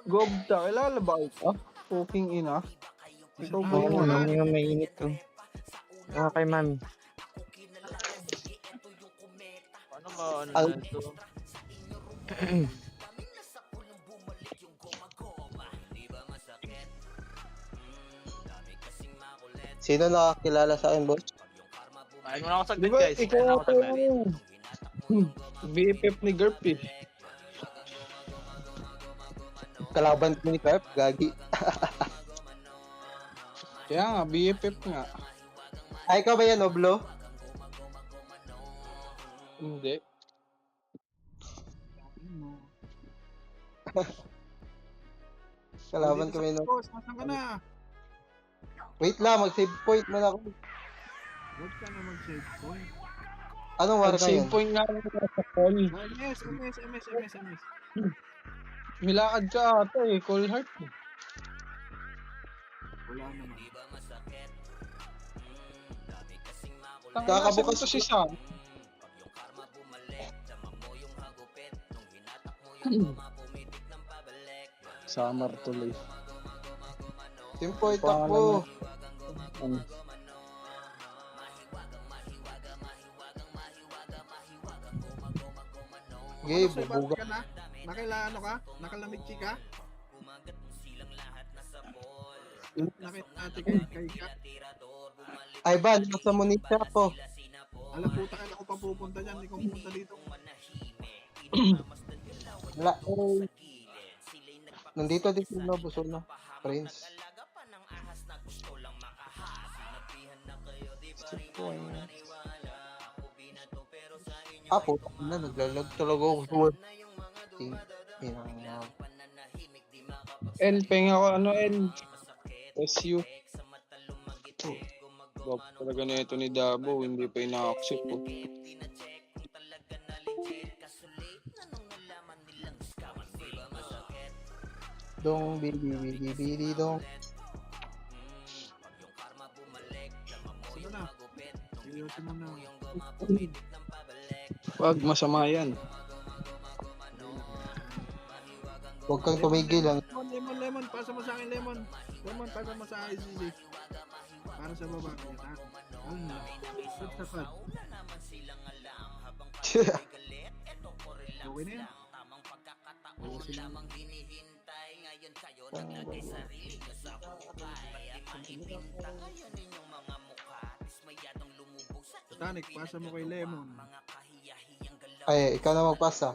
Gobta, kilala ba ito? Puking ina. Ikaw ba Oo, yun? ano yung mainit to. Kay mami. Paano ba ano Al na ito? Sino nakakilala sa akin, boss? Kain muna ako Di saglit ba, guys. ikaw Kain ako ata saglit. yung BFF ni Gerp eh. Kalaban ko ni Carp, gagi. Kaya nga, BFF nga. Ay, ikaw ba yan, Oblo? Hindi. Kalaban kami no. Boss, nasan ka na? Wait lang, mag-save point muna ako. Huwag ka na mag-save point. Anong war ka Save yan? point nga lang sa call. MS. Milakad ka ata eh, call heart. Wala naman. Kakabukas Kakabukas to si Sam. Summer tuloy. Team point ako. Okay, Ano, bubuga. ka na? Ano ka? Nakalamig ka? Nakita natin kay ka. Ay ba, nasa monitor ako. Alam puta ka na ako papupunta dyan. Hindi ko pupunta dito. Wala. Nandito dito na, busog na. Prince. Puta na, naglalag talaga ako sa word. L, penga ko ano L. SU. Gop talaga na ito ni Dabo, hindi pa ina-accept po. Dong, bili, dong. Sige na. Seryoso mo na. Wag, masama yan. Huwag kang tumigil lang. Lemon. Pasa mo sa akin, lemon. Lemon, pasa mo sa ICC. Para sa baba. Ano na? Good sa pad. Okay na yan. Oo sila. Titanic, pasa mo kay lemon. Ay, ikaw na magpasa.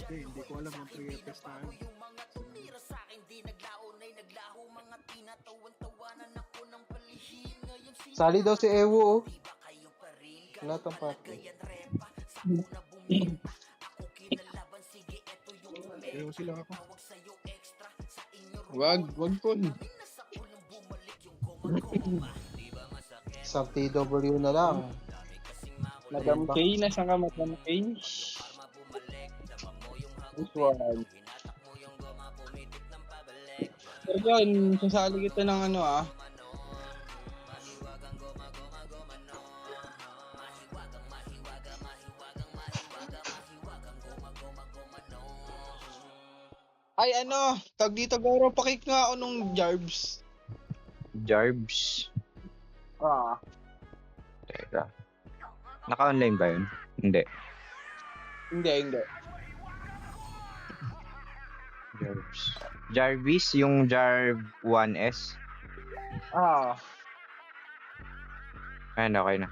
Hindi ko alam kung 3 tayo. Sali daw si Ewo, oh. Wala tong pati. Ayaw sila ako. Wag po. Sa TW na lang. Madam K, nasa ka Madam K? This one. Pero yan, sasali kita ng ano ah. Ay ano, tag dito Goro, pakik nga ako nung Jarbs. Jarbs. Ah. Teka. Naka-online ba yun? Hindi. Hindi. Jarbs. Jarvis, yung Jarv 1S. Ah. Ayun, okay na.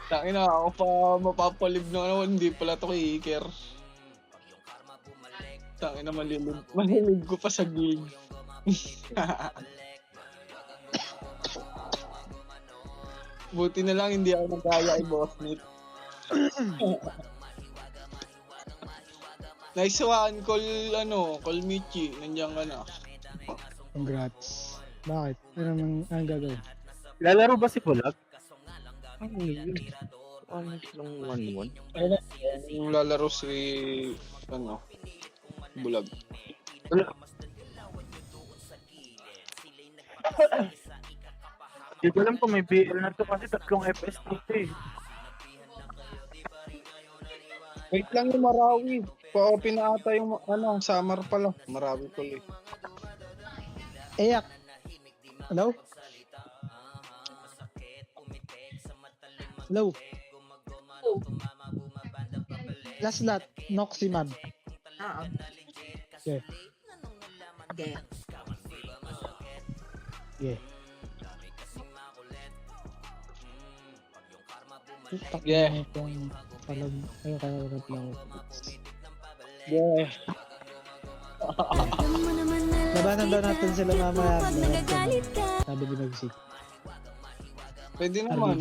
Tangina ako pa mapapalib na naman, hindi pala to kay Iker. Tangina malilig ko pa sa gig. Buti na lang hindi ako nagaya kay Boss Nate. Nice one, call Michi, nandiyan ka na. Congrats. Bakit? Anong gagawin? Lalaro ba si Bulag? Ano yun? Ano lang 1-1? Yung lalaro si, Bulag. Hindi ko alam kung may BL na to kasi 3 FS dito eh. Wait lang yung Marawi. Pa-open na ata yung ano, summer pala. Marawi pala. Eyak. Hello? Hello? Last lot, Noximan. Oo. Okay. Okay. Yeah. Yeah. Itong palag, ayun kaya lang. Yeah. Labanan daw natin sila mamaya. Sabi ni Magsik. Pwede RBD. naman.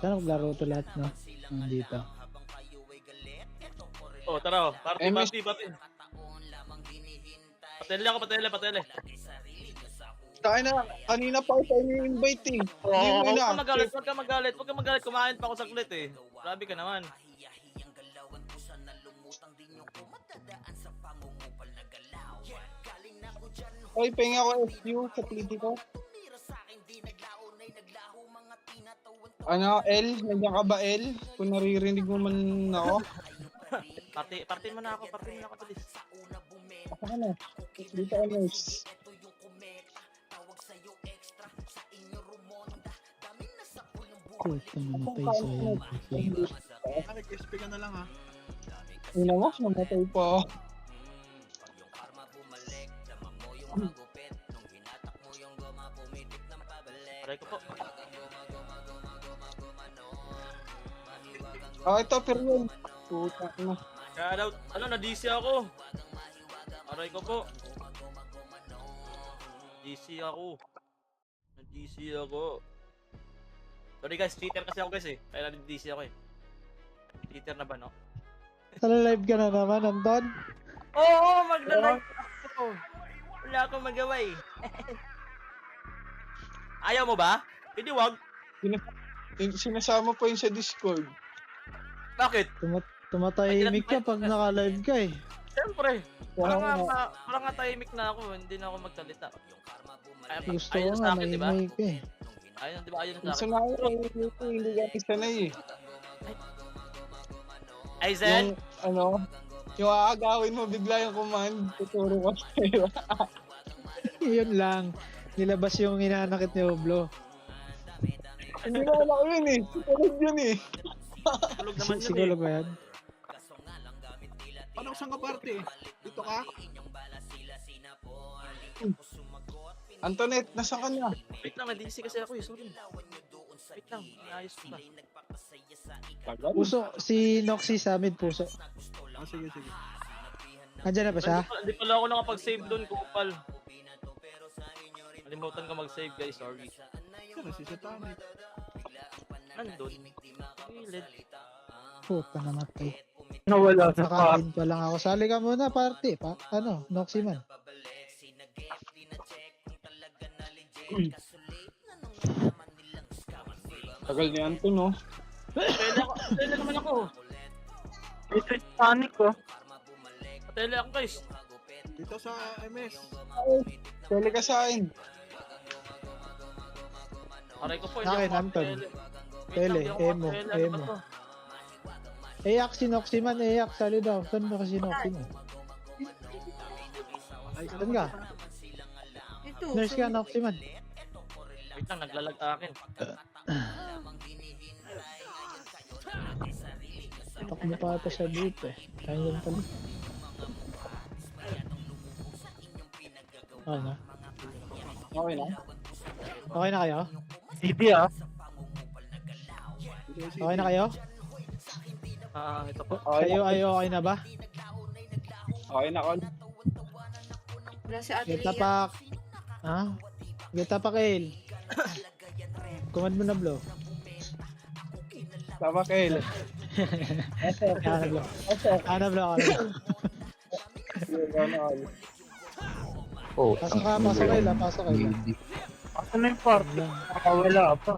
Sana maglaro ito lahat, no? Nandito. Oh, tara oh. Party, MS. party. Patele. Kaya na, kanina pa ako ini-invite eh. Hindi mo Huwag na. ka magalit. Kumain pa ako saglit eh. Grabe ka naman. Oy, penga ko SU sa pliti ko. Ano, L? Nandiyan ka ba, L? Kung naririnig mo man ako. Party mo na ako, please. Ako ka na. Dito ka, nurse. Puta namatay sa yan. Nag-SP ka na lang ha. Ina mo, namatay pa ako. Aray ko po. Oh, ito, pero yun. Puta na. Shoutout. Ano, na-DC ako. Aray ko po. DC ako. Sorry guys, cheater kasi ako guys eh. Kaya na-DC ako eh. Cheater na ba no? Live ka na naman, Anton? Oo, magda-live ako. Wala akong magawa eh. Ayaw mo ba? Hindi wag. Sinasama pa yun sa Discord. Bakit? Tumatahimik ka pag naka-live ka eh. Siyempre. Parang nga tahimik na ako. Hindi na ako magsalita. Gusto ko Ayun nga, sa akin, di ba? maimay ka eh. Ayun, di ba? Ayun sa Gusto akin. na ako, hindi ka sanay eh. Aizen? Yung aagawin mo bigla yung command, tuturo ko sa'yo. Yun lang. Nilabas yung inanakit ni Oblo. Hindi na alam ko yun eh. Tutulog yun eh. Tulog naman yun Siguro eh. ba yan? Paano saan ka party? Dito ka? Antoinette, nasaan ka na? Wait lang, na-DC kasi ako eh. Sorry. Wait lang, naayos ko pa. Puso, si Noxy sa mid puso. Ah, sige. Andyan na ba siya? Hindi pala ako nakapag-save doon, kupal. Nalimutan ko mag-save guys, sorry. Sino si Satanic? Nandun. Gilid. Puta namatay. Nawala Nakain pa lang ako. Sali ka muna party. Noxy man. Tagal ni Anton, no? Patele naman ako. Ito yung panic ko. Patele ako guys. Dito sa MS. Pwede ka sa akin. Aray ko po, Sa akin, ako Anton. makapatele. Wait Tele, lang, di ako emo, makapatele. Ano ba emo. to? Eyak si Noxy man. Eyak, sali daw. Saan ba kasi Noxy man? Ay, Saan ka? Ito. Nurse ka, Noxy man. Wait lang, naglalag akin. Takbo pa ata siya dito eh. Kaya yan pala. Okay na. Okay na? Okay na kayo? CD ah. Okay na kayo? Ito po. Okay na. Okay na ba? Okay na, Col. Wala si Ate Geta Lia. pak. Ha? Geta pak El. Command mo na blow. Tama, Kel. Ana blow. Ana blow. Oh, Pasok ka, pasok kayo lang, pasok kayo lang. Asa na yung party? Nakawala pa.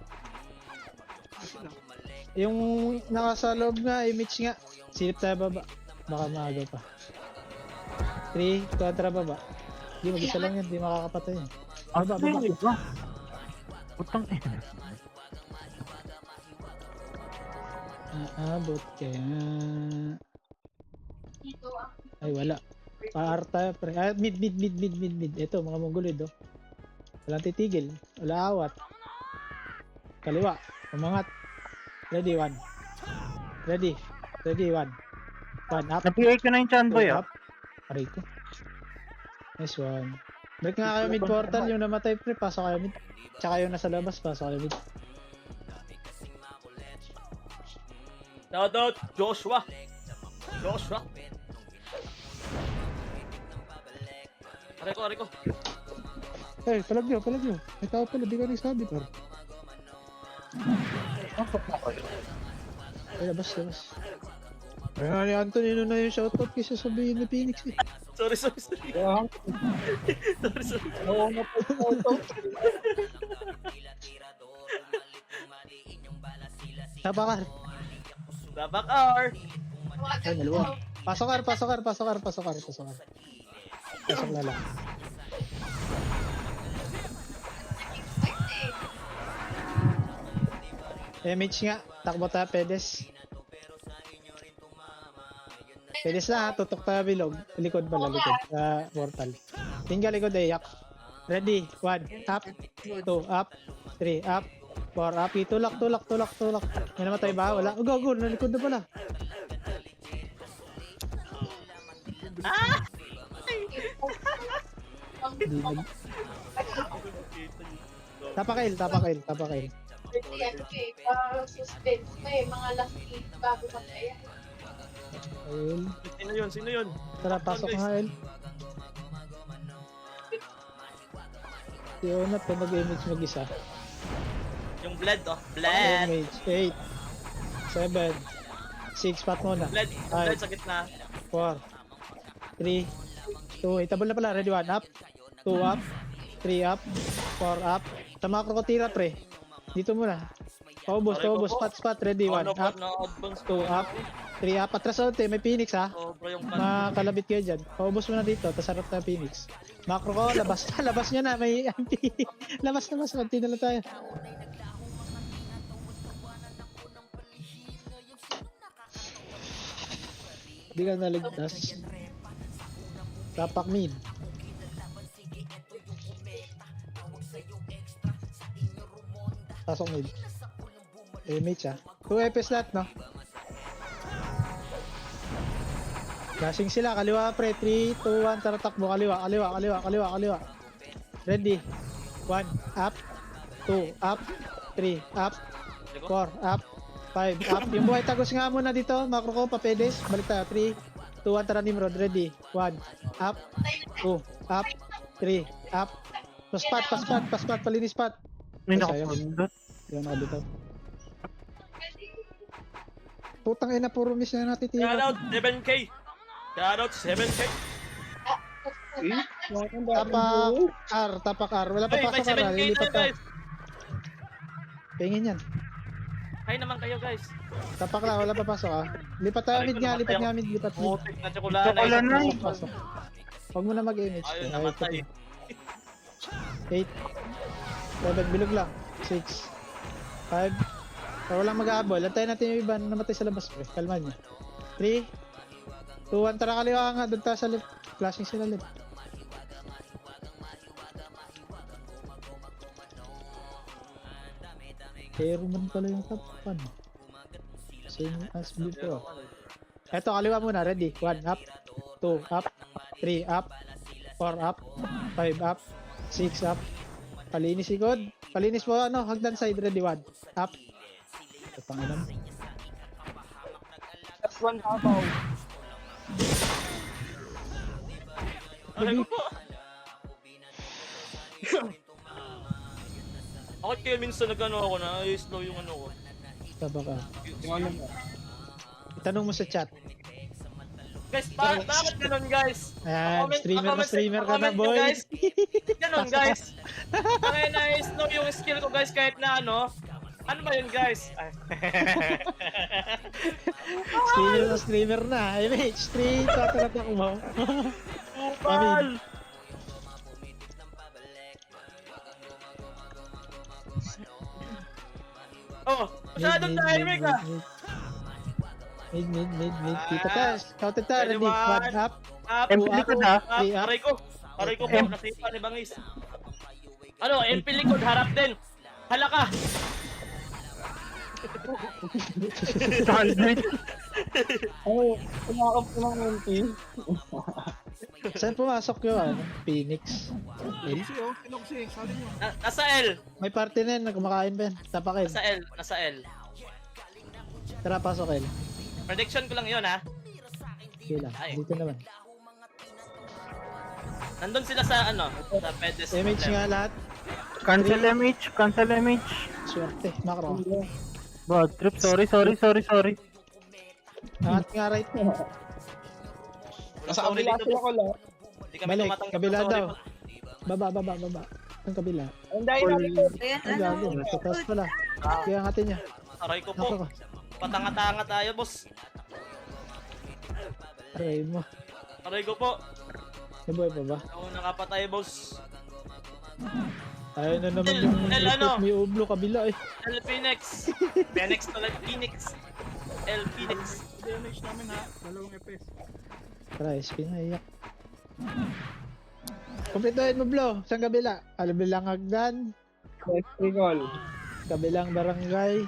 Yung nasa loob nga, image nga. Silip tayo baba. Baka maaga pa. 3, kontra baba. Hindi, mag-isa lang yan, hindi makakapatay yan. Baba, Asa na baba. yung iba? Putang ina. Aabot kaya. Ay, wala. Paar tayo, pre. Ah, mid. Ito, mga Mongolid, oh. Walang titigil. Wala awat. Kaliwa. Umangat. Ready, one. Ready. Ready, one. One, up. Na-PA ko na yung chan boy, Two, ah. up. Aray ko. Nice one. Break nga kayo mid portal. Yung namatay, pre. Pasok kayo mid. Tsaka yung nasa labas. Pasok kayo mid. Shoutout, Joshua. Joshua. Aray ko. Eh, palag nyo. May tao pala. Di ka nagsabi, par. Ay, labas. Ay, ni Antonino na yung shoutout kaysa sabihin ni Phoenix, eh. Sorry. Yeah. Sorry. Oo na po yung auto. Tabakar. Babak R. Ay, dalawa. Pasok kar. Pasok na lang. MH nga. Takbo tayo, Pedes. Pedes na, ha. Tutok tayo bilog. Likod pala, likod. Sa portal. Tinggal likod, Ayak. Ready? 1, up. 2, up. 3, up. 4, up. Tulak. May namatay ba? Wala. Oh, go. Nalikod na pala. Hindi nag... Tapakail. Suspense pa eh, mga last week bago mataya. Ayun. Sino yun? Tara, pasok nga, El. Yun na to, mag-image mag-isa. Yung Bled, oh. Bled. Image, 8, 7, 6, pat muna. Bled sa gitna. 4, 3, 2, itabol na pala, ready, 1, up, 2, up, 3, up, 4, up. Tama ko tira, pre. Dito muna. Paubos, spot, ready, 1, up, 2, up, 3, up. Atras ulit, may Phoenix, ha. Sobra yung pan. Makalabit kayo dyan. Paubos mo na dito, tas harap na Phoenix. Macro ko, labas nyo na, may anti. labas, anti na lang tayo. Hindi ka naligtas. Tapak mid. Pasok mid. Image, ah. 2 FS lahat, no? Flashing sila, kaliwa pre, 3, 2, 1, tara takbo, kaliwa. Ready, 1, up, 2, up, 3, up, 4, up, 5, up. Yung buhay tagos nga muna dito, macro ko, papedes, balik tayo, 3, 2, 1, tara Nimrod, ready, 1, up, 2, up, 3, up, paspat, palinis pat. May Sayang. nakapundot. Yan, nakabitaw. Putang ina, puro miss na natitira. Shoutout 7K. Shoutout 7K. Tapak R. Wala pa Hey, may pasok R. 7K Lilipat tayo pa. guys. Pingin yan. Hi naman kayo guys. Tapak lang, wala pa pasok, ah. Lipat tayo mid nga, lipat mid. Putik na tsokolate. Tsokolate na. Pasok. Huwag mo na mag-image. Ayun, Ayaw namatay. 8, 7, bilog lang. 6, 5, walang mag-aabol. Antayin natin yung iba na namatay sa labas, pre. Kalma niya. 3, 2, 1, tara kaliwa nga. Doon tayo sa left. Flashing sila left. Pero man pala yung top 1. Same as before. Eto, kaliwa muna. Ready? 1, up. 2, up. 3, up. 4, up. 5, up. 6, up. Palinis ikod. Palinis mo, ano, hagdan side. Ready? 1, up. Pangilan. F1 habaw. Aray ko po. Bakit kayo minsan nag-ano ako na slow yung ano ko? Taba ka. Yung ano mo. Itanong mo sa chat. Guys, bakit ganun guys? Ayan, Comment- streamer ka na, comment nyo, boy. guys. Ganun guys. Kaya na-slow yung skill ko guys kahit na ano. Ano ba yun guys? Ay. streamer na. MH3, tataratak mo. Kupal! Oh, masyadong tahimik ah. Mid. Dito tayo. Counted tayo. Ready, Ready? one. 1 up. Up, Two up. likod, 3 up. Aray ko po, nasipa ni Bangis. Ano, MP likod, harap din. Halaka. Ay, kumakap ko ng MP. Saan pumasok yung Phoenix? Sinoksi oh, sinoksi. Sabi nyo. Nasa L. May party na yun. Kumakain pa yan. Tapakin. Nasa L. Tara, pasok El. Prediction ko lang yun ha. Sige lang. Ay. Dito naman. Nandun sila sa ano, sa pedestal. MH nga lahat. Cancel MH, cancel MH. Swerte. Macro. Bad trip, sorry. Angat nga right. Nasa kabila sila ko lang. Hindi kami Balik. tumatanggap Kabila ng sorry daw. po. Baba. Ang kabila. Ang dahil namin ko. Ang gago. Sa taas pala. Kaya angatin niya. Aray ko Ako po. ko. Patanga-tanga tayo, boss. Aray mo. Aray ko po. May buhay pa ba? Ako nakapatay, boss. Ayaw na naman El, yung El, report. ano? May ublo kabila eh. El Phoenix. Phoenix to like Phoenix. El Phoenix. Damage namin ha. 2 FPS. Tara, SP na iyak. Kumpletuhin mo, Blo. Saan kabila? Kabilang hagdan. Recall. Kabilang barangay.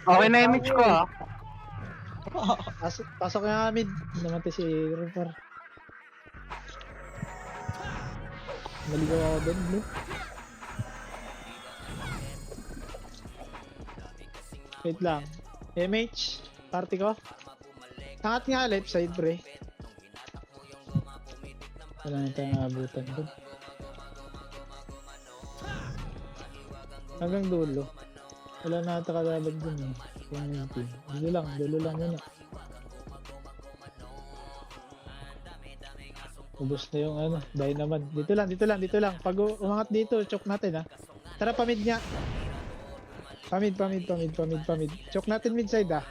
Okay na MH ko ah. Pasok nga mid. Namatay si Rupar. Naligaw ako doon, Blo. Wait lang. MH. Party ko. Angat nga left side, pre. Wala na tayong abutan doon. Hanggang dulo. Wala na ata kalaban dun eh. Yung team. Dulo lang muna. Ubus na yung ano, Dynamite. Dito lang. Pag umangat dito, choke natin ha. Tara, pamid nga. Pamid. Choke natin mid side ha.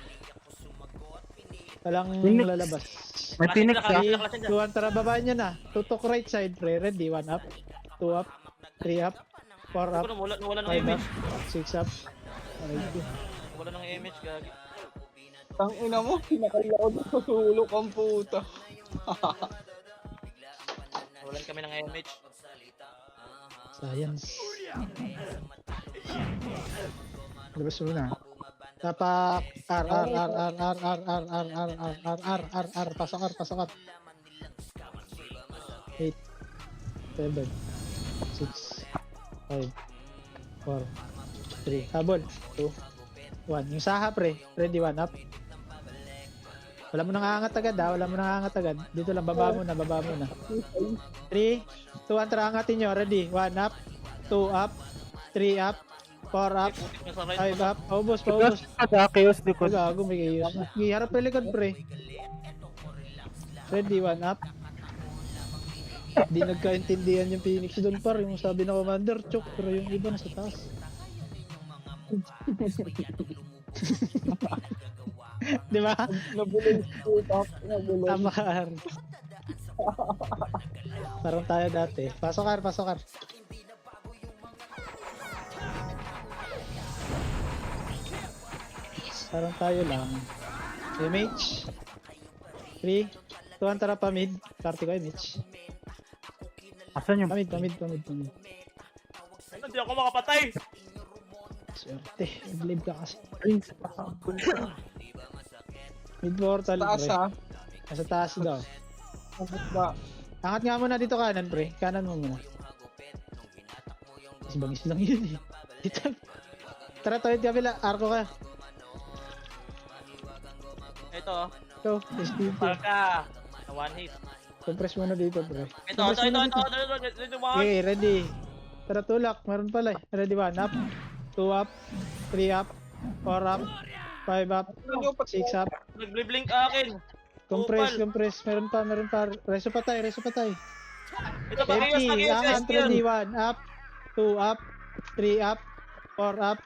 Walang Phoenix. lalabas. May Phoenix ah. Tuwan, tara, babaan nyo na. Tutok right side, pre. Ready, 1 up, 2 up, 3 up, 4 up, Wala ng 5 up, image. 6 up. Alright. Wala ng image, gagi. Tang ina mo, pinakalaod sa sulok ang puta. Walan kami ng image. Science. Labas muna. Tapak R. Pasok R. 8 7 6 5 4 3 habol 2 1 yung saha pre ready 1 up wala mo nang aangat agad dito lang baba mo na 3 2 1 tara angatin nyo ready 1 up 2 up 3 up 4 up 5 up paubos Chaos likod. gago may chaos na harap pa likod pre ready 1 up di nagkaintindihan yung Phoenix doon par yung sabi na commander choke pero yung iba nasa taas di ba? Nabulong puta. Tama ka Ar. Parang tayo dati pasok Ar parang tayo lang MH 3 2 tara pa mid party ko MH Asan yung? pamid Hindi ako makapatay. swerte nag-live ka kasi Ay, sa kahapon. mid portal Taas pre ha. nasa taas daw Bakit ba? angat nga muna dito kanan pre kanan mo muna mas bangis lang yun eh dito tara tayo kabila arko ka Ito, ito STP Parka. One hit. compress muna dito pre Ito. okay ready tara tulak meron pala eh ready 1 up 2 up 3 up 4 up 5 up 6 up Nag-blink akin. compress meron pa reso patay Ito pa kayo sa empty ang ready 1 up 2 up 3 up 4 up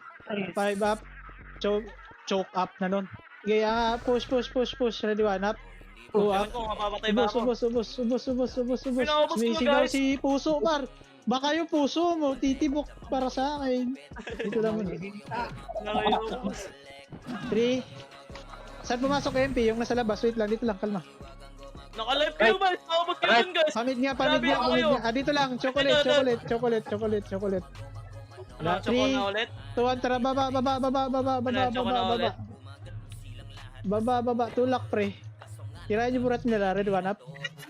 5 up choke up na nun okay push ready 1 up 2 up Ewan ko, mapapatay ba ako? ubos Pinaubos ko, sumisigaw guys. si puso par baka yung puso mo titibok para sa akin dito lang muna Nakayubos. 3 Saan pumasok MP? Yung nasa labas. Wait lang, dito lang, kalma. Naka-live kayo ba? Tawag kayo dun guys. Pamid nga. Grabe ako kayo. Dito lang, chocolate. Ano, choco na ulit? Tuwan, tara, baba. Baba. Tulak, pre. Kirain yung burat nila, red one up.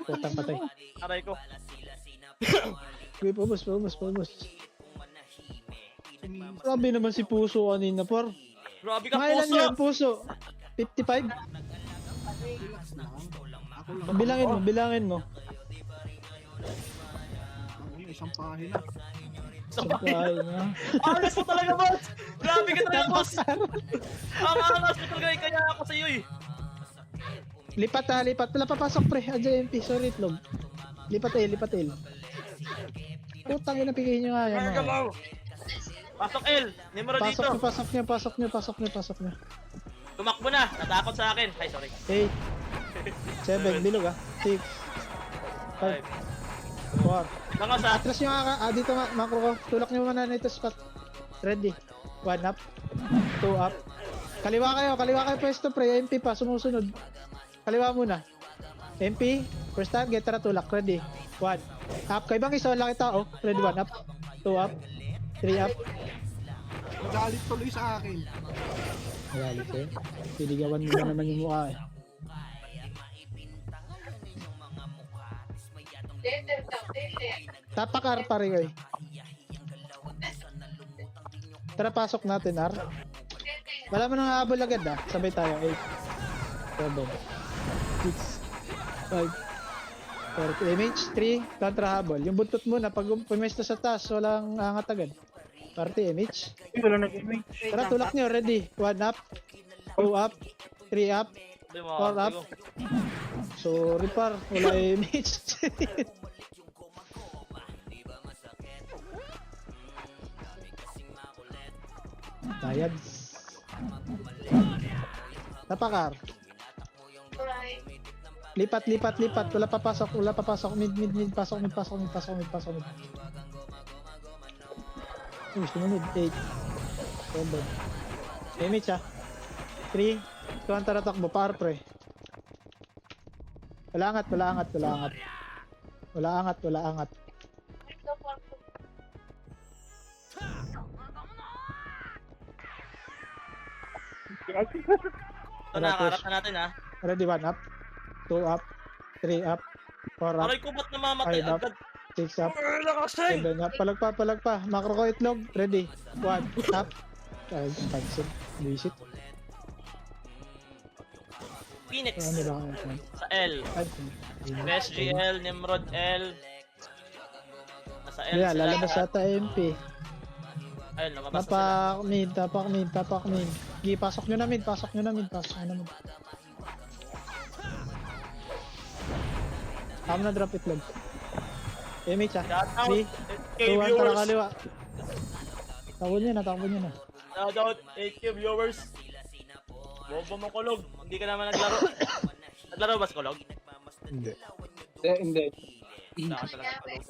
Putang patay. Aray ko. Uy, pabos. Grabe naman si Puso kanina, par. Grabe ka, Mga ilan puso. yan, Puso? 55? Relax lang. Ako lang. Bilangin mo. Ang isang pahina. Sabay na. Angas mo talaga, boss. Grabe ka talaga, boss. Ang angas mo talaga. Kaya ako sa'yo eh. Lipat. Wala papasok, pre. Adya MP, sorry, itlog. Lipat L. Putang ina, pigihin nyo nga yan. Marga mo. Pasok L. Nimero dito. Pasok nyo. Tumakbo na. Natakot sa akin. Ay, sorry. 8, 7, bilog 6, 5, 4. Langos ha. Atras nyo nga, dito nga, macro ko. Tulak nyo muna na ito spot. Ready. 1 up. 2 up. Kaliwa kayo pwesto, pre. MP pa, sumusunod. Kaliwa muna. MP, first target, tara tulak. Ready. 1 up. Kayo bang isa, laki tao. Ready, 1 up. 2 up. 3 up. Magalit tuloy sa akin. Magalit eh. Piligawan mo na naman yung mukha eh. Dete. Tapakar pare ko eh. Tara pasok natin, Ar. Wala mo nang habol agad Sabay tayo. 8, 7, 6, 5, 4, image, 3, kontra habol. Yung buntot muna, pag pumesto sa taas, walang angat agad. Party image. Wala nag-image. Tara, tulak nyo, ready. 1 up, 2 up, 3 up, 4 up. Sorry par, wala image. Tayad. Tapakar. Right. Lipat. Wala papasok. Mid. Pasok. Uy, sumunod. 8. Combo. Image 3. Tuwan tara takbo. Par pre. Wala angat. Ito na, kaharap na natin ha. Ready, 1 up. 2 up. 3 up. 4 up. Aray ko ba't namamatay 5 up. agad? 6 up. 7 up. Palag pa. Macro ko itlog. Ready. 1 up. Ay, pansin. Visit. Phoenix. Ano ba kayo? Sa L. SGL, Nimrod L. Nasa L Yeah, sila. lalabas ata MP. Ayun, lumabas na sila. Tapak mid. Gi, pasok nyo na mid. Tama na drop itlog. Image Shout out 3, 8K 2, 1, tara viewers. kaliwa. Takbo nyo na. Shout out 8K viewers. Bobo mo kulog. Hindi ka naman naglaro. Naglaro ba sa kulog? Hindi. Wala ka talaga kulog.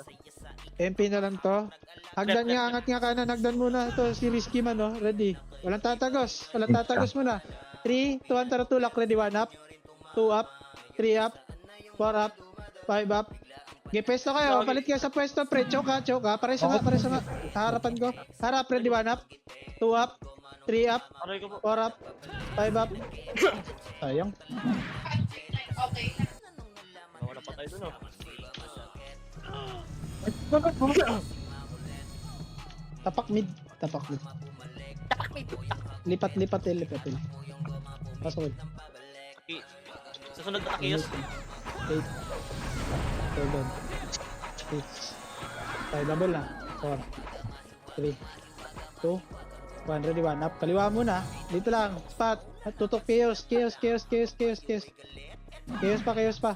MP na lang to. Hagdan nga, angat nga kanan. Hagdan muna. Ito, si Risky man, no? Ready. Walang tatagos muna. 3, 2, 1, tara tulak. Ready, 1 up. 2 up. 3 up. 4 up. 5 up. Okay, pwesto kayo. Palit kayo sa pwesto, pre. Choke ha. Pare sa nga. Harapan ko. Harap, ready, 1 up. 2 up. 3 up. Aray ko po. 4 up. 5 up. Sayang. Okay. Wala pa tayo dun oh. Tapak mid. Lipat. Pasok. Susunod na Takiyos. 8, 7, 6, 5, double na. 4, 3, 2, 1, ready, 1 up. Kaliwa muna. Dito lang. Spot. Tutok chaos. Chaos pa.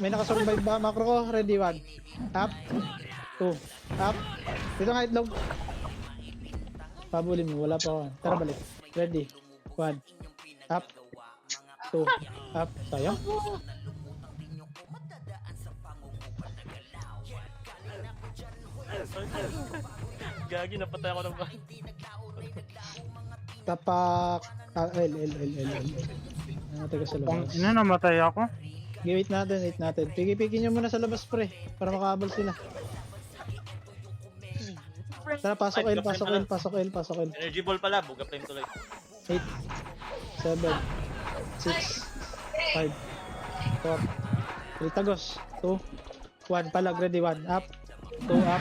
May nakasurvive ba? Macro ko. Ready, 1. Up. 2. Up. Dito nga itlog. Pabulin mo. Wala pa ako. Tara balik. Ready. 1. Up. 2. Up. Sayang. Gagi, napatay ako ng ba? Tapak. L. Namatay ka sa labas. Ina, namatay ako. Wait natin. Pigi-pigi nyo muna sa labas, pre. Para makaabal sila. Tara, pasok L. Energy ball pala, buga flame tuloy. 8, 7, 6, 5, 4, 3, tagos, 2, 1, palag, ready, 1, up, 2, up,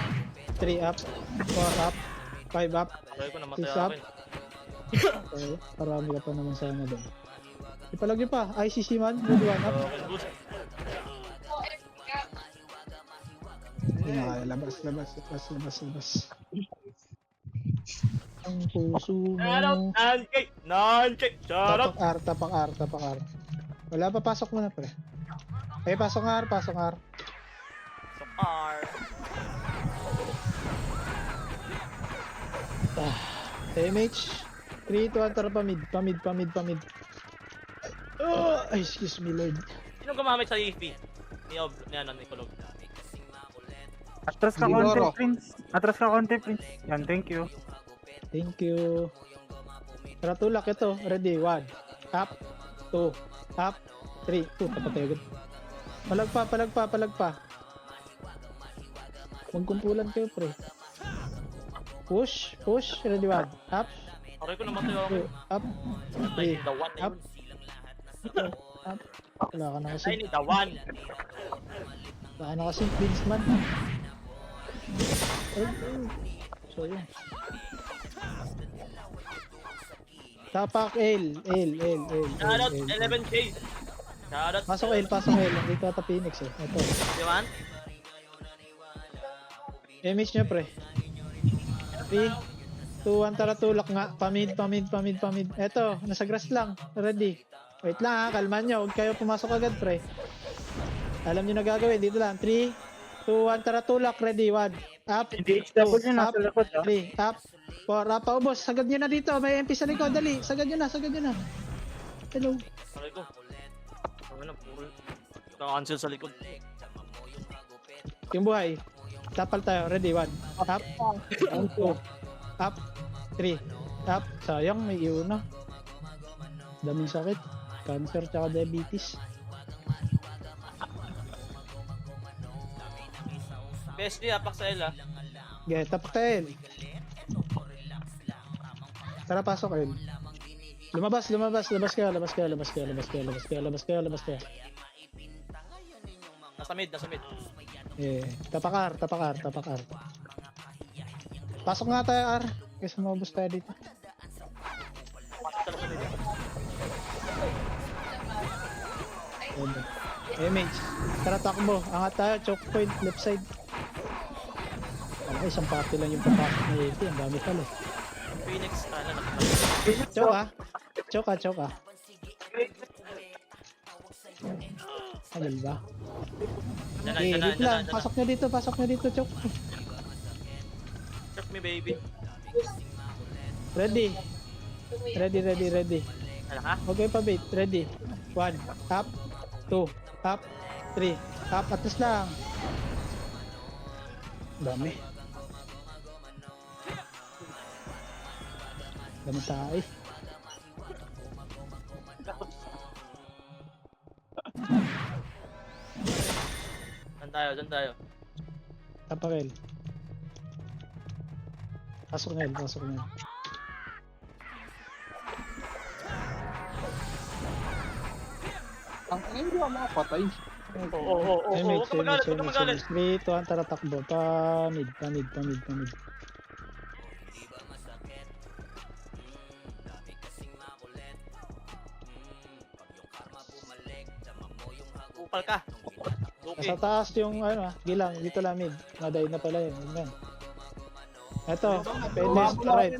3, up, 4, up, 5, up, Sabi ko namatay 6, ako up. Okay, parami ka pa naman sana doon. Ipalag nyo pa, ICC man, ready, 1, up. Okay, boost. Hindi na kaya, labas. Ang puso mo. Shoutout, Nancake! Shoutout! Tapak R. Wala pa, pasok mo na, pre. Eh, pasok nga R. So, R. MH. 3, 2, 1, tara, pamid. Oh, excuse me, Lord. Sino gumamit sa EV? Ni Kulog. Atras ka Siguro. konti, Prince. Yan, thank you. Thank you. Tara, tulak ito. Ready, 1. Up. 2. Up. 3. Tapatay agad. Palag pa. Magkumpulan kayo, pre. Push. Ready, 1. Up. Okay ko namatay ako. 2. Up. 3. The one na Up. yun. Up. Wala ka na I kasi. need the one. Wala ka na kasi. Vince man. So, yun. Tapak L. Shoutout, 11K. Shoutout. Pasok L. Dito ata Phoenix eh. Ito. Di ba? Image nyo, pre. 3, 2, 1, tara, tulak nga. Pamid. Eto, nasa grass lang. Ready. Wait lang ha, kalman nyo. Huwag kayo pumasok agad, pre. Alam nyo na gagawin. Dito lang. 3, 2, 1, tara, tulak. Ready. 1. Up. Hindi, 2, HW nasa up. likod, ah. 3, up. 4, up. Paubos. Sagad nyo na dito. May MP sa likod. Dali. Sagad nyo na. Hello. Sabi ko. Ano na, puro. Cancel sa likod. Yung buhay. Tapal tayo. Ready. 1. Up. 2. Up. 3. Up. Sayang. May iuna. Daming sakit. Cancer tsaka diabetes. PSD, apak sa L ah. Okay, tapak tayo. Tara, pasok kayo. Lumabas kayo. Nasa mid. Eh, tapak R. Pasok nga tayo, R. Kasi maubos tayo dito. Pasok talaga sa mid. MH. Tara, takbo. Angat tayo. Choke point. Left side. Isang party lang yung papasok na AP. Ang dami pala. Phoenix, Choke ah. Tagal ba? Okay, wait lang. Pasok nyo dito. Choke. Check me, baby. Ready. Ano ka? Okay pa, bait. Ready. 1. Up. 2. Up. 3. Up. Atas lang. Dami tayo. Saan tayo? Tapakel. Pasok na. Ang hindi ako makapatay. Oo. Huwag ka magalit. 3, 2, 1, tara, takbo. Pamid. Upal ka. Okay. Sa taas yung gilang. Dito lang mid. Naday na pala yun. Yun. Eto. Pwede. Right.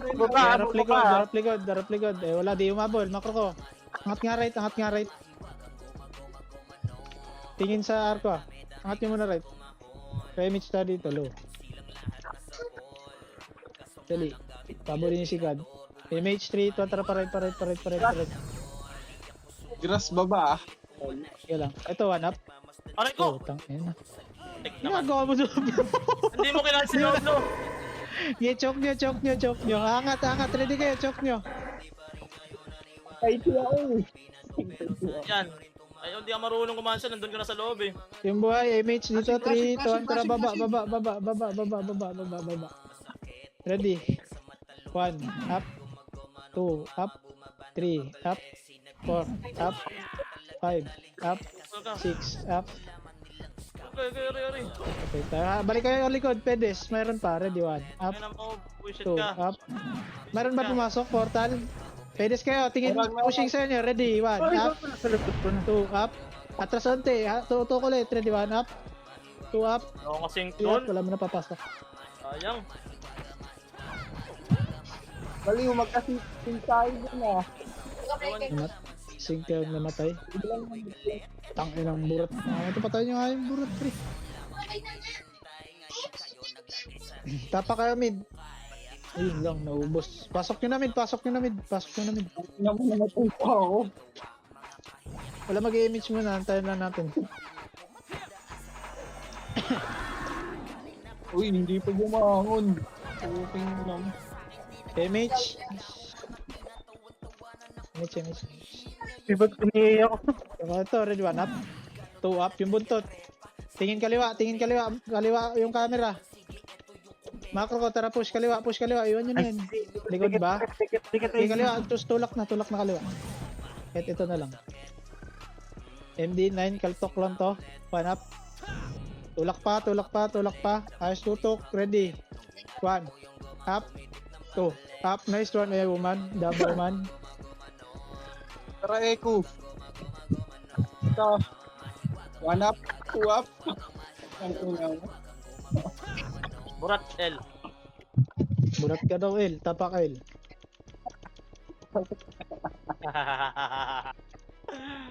Darap likod. Eh, wala. Di umabol. Makro ko. Angat nga right. Tingin sa arko ah. Angat nyo muna right. Image tayo dito. Low. Dali. Pabulin yung sigad. Image 3. Tara pa right. Grass baba ah. Sige lang. Ito, 1 up. Aray ko! Tang ina. Tek naman. Ginagawa mo doon. Hindi mo kailangan sinoblo. Choke nyo. Angat. Ready kayo. Choke nyo. Ay, siya ako. Yan. Ay, hindi ka marunong kumansa, nandun ka na sa loob eh. Yung buhay, MH dito, 3, 2, 1, tara, baba, Passing. baba. Ready? 1, up. 2, up. 3, up. 4, up. 5, up. Saan ka? 6, up. Okay. Okay, tara. Balik kayo yung likod, pedes. Mayroon pa, ready? 1, up. Ayun ang mo, bullshit 2, ka. up. Mayroon ba pumasok? Portal? Pedes kayo, tingin, pushing sa inyo. Ready? 1, up. Sa likod ko na. 2, up. Atras onte. 2 ulit. Ready? 1, up. 2, up. Ako kasing 3, up. doon. Wala mo na papasok. Sayang. Baliw, magkasing tayo dun ah. Namat. Sing kayo namatay. Tangin ng burat. Ito patay nyo nga yung burat, pre. Tapa kayo mid. Ayun lang, naubos. Pasok nyo na mid. Namatay pa ako. Wala mag-image muna. Antayin lang natin. Uy, hindi pa bumangon. Okay lang. Image. Image. Di ba't umiiyak ako? Ito, ready 1 up. 2 up, yung buntot. Tingin kaliwa. Kaliwa yung camera. Macro ko, tara push kaliwa. Iwan nyo na yan. Likod ba? Dikit Tingin kaliwa, tapos tulak na kaliwa. Kahit ito na lang. MD9, kaltok lang to. 1 up. Tulak pa. Ayos tutok, ready. 1 up. 2 up. Nice one, woman. Double man. Tara, Echo. Ito. 1 up, 2 up. Ang unaw. Burat L. Burat ka daw, El. Tapak, El.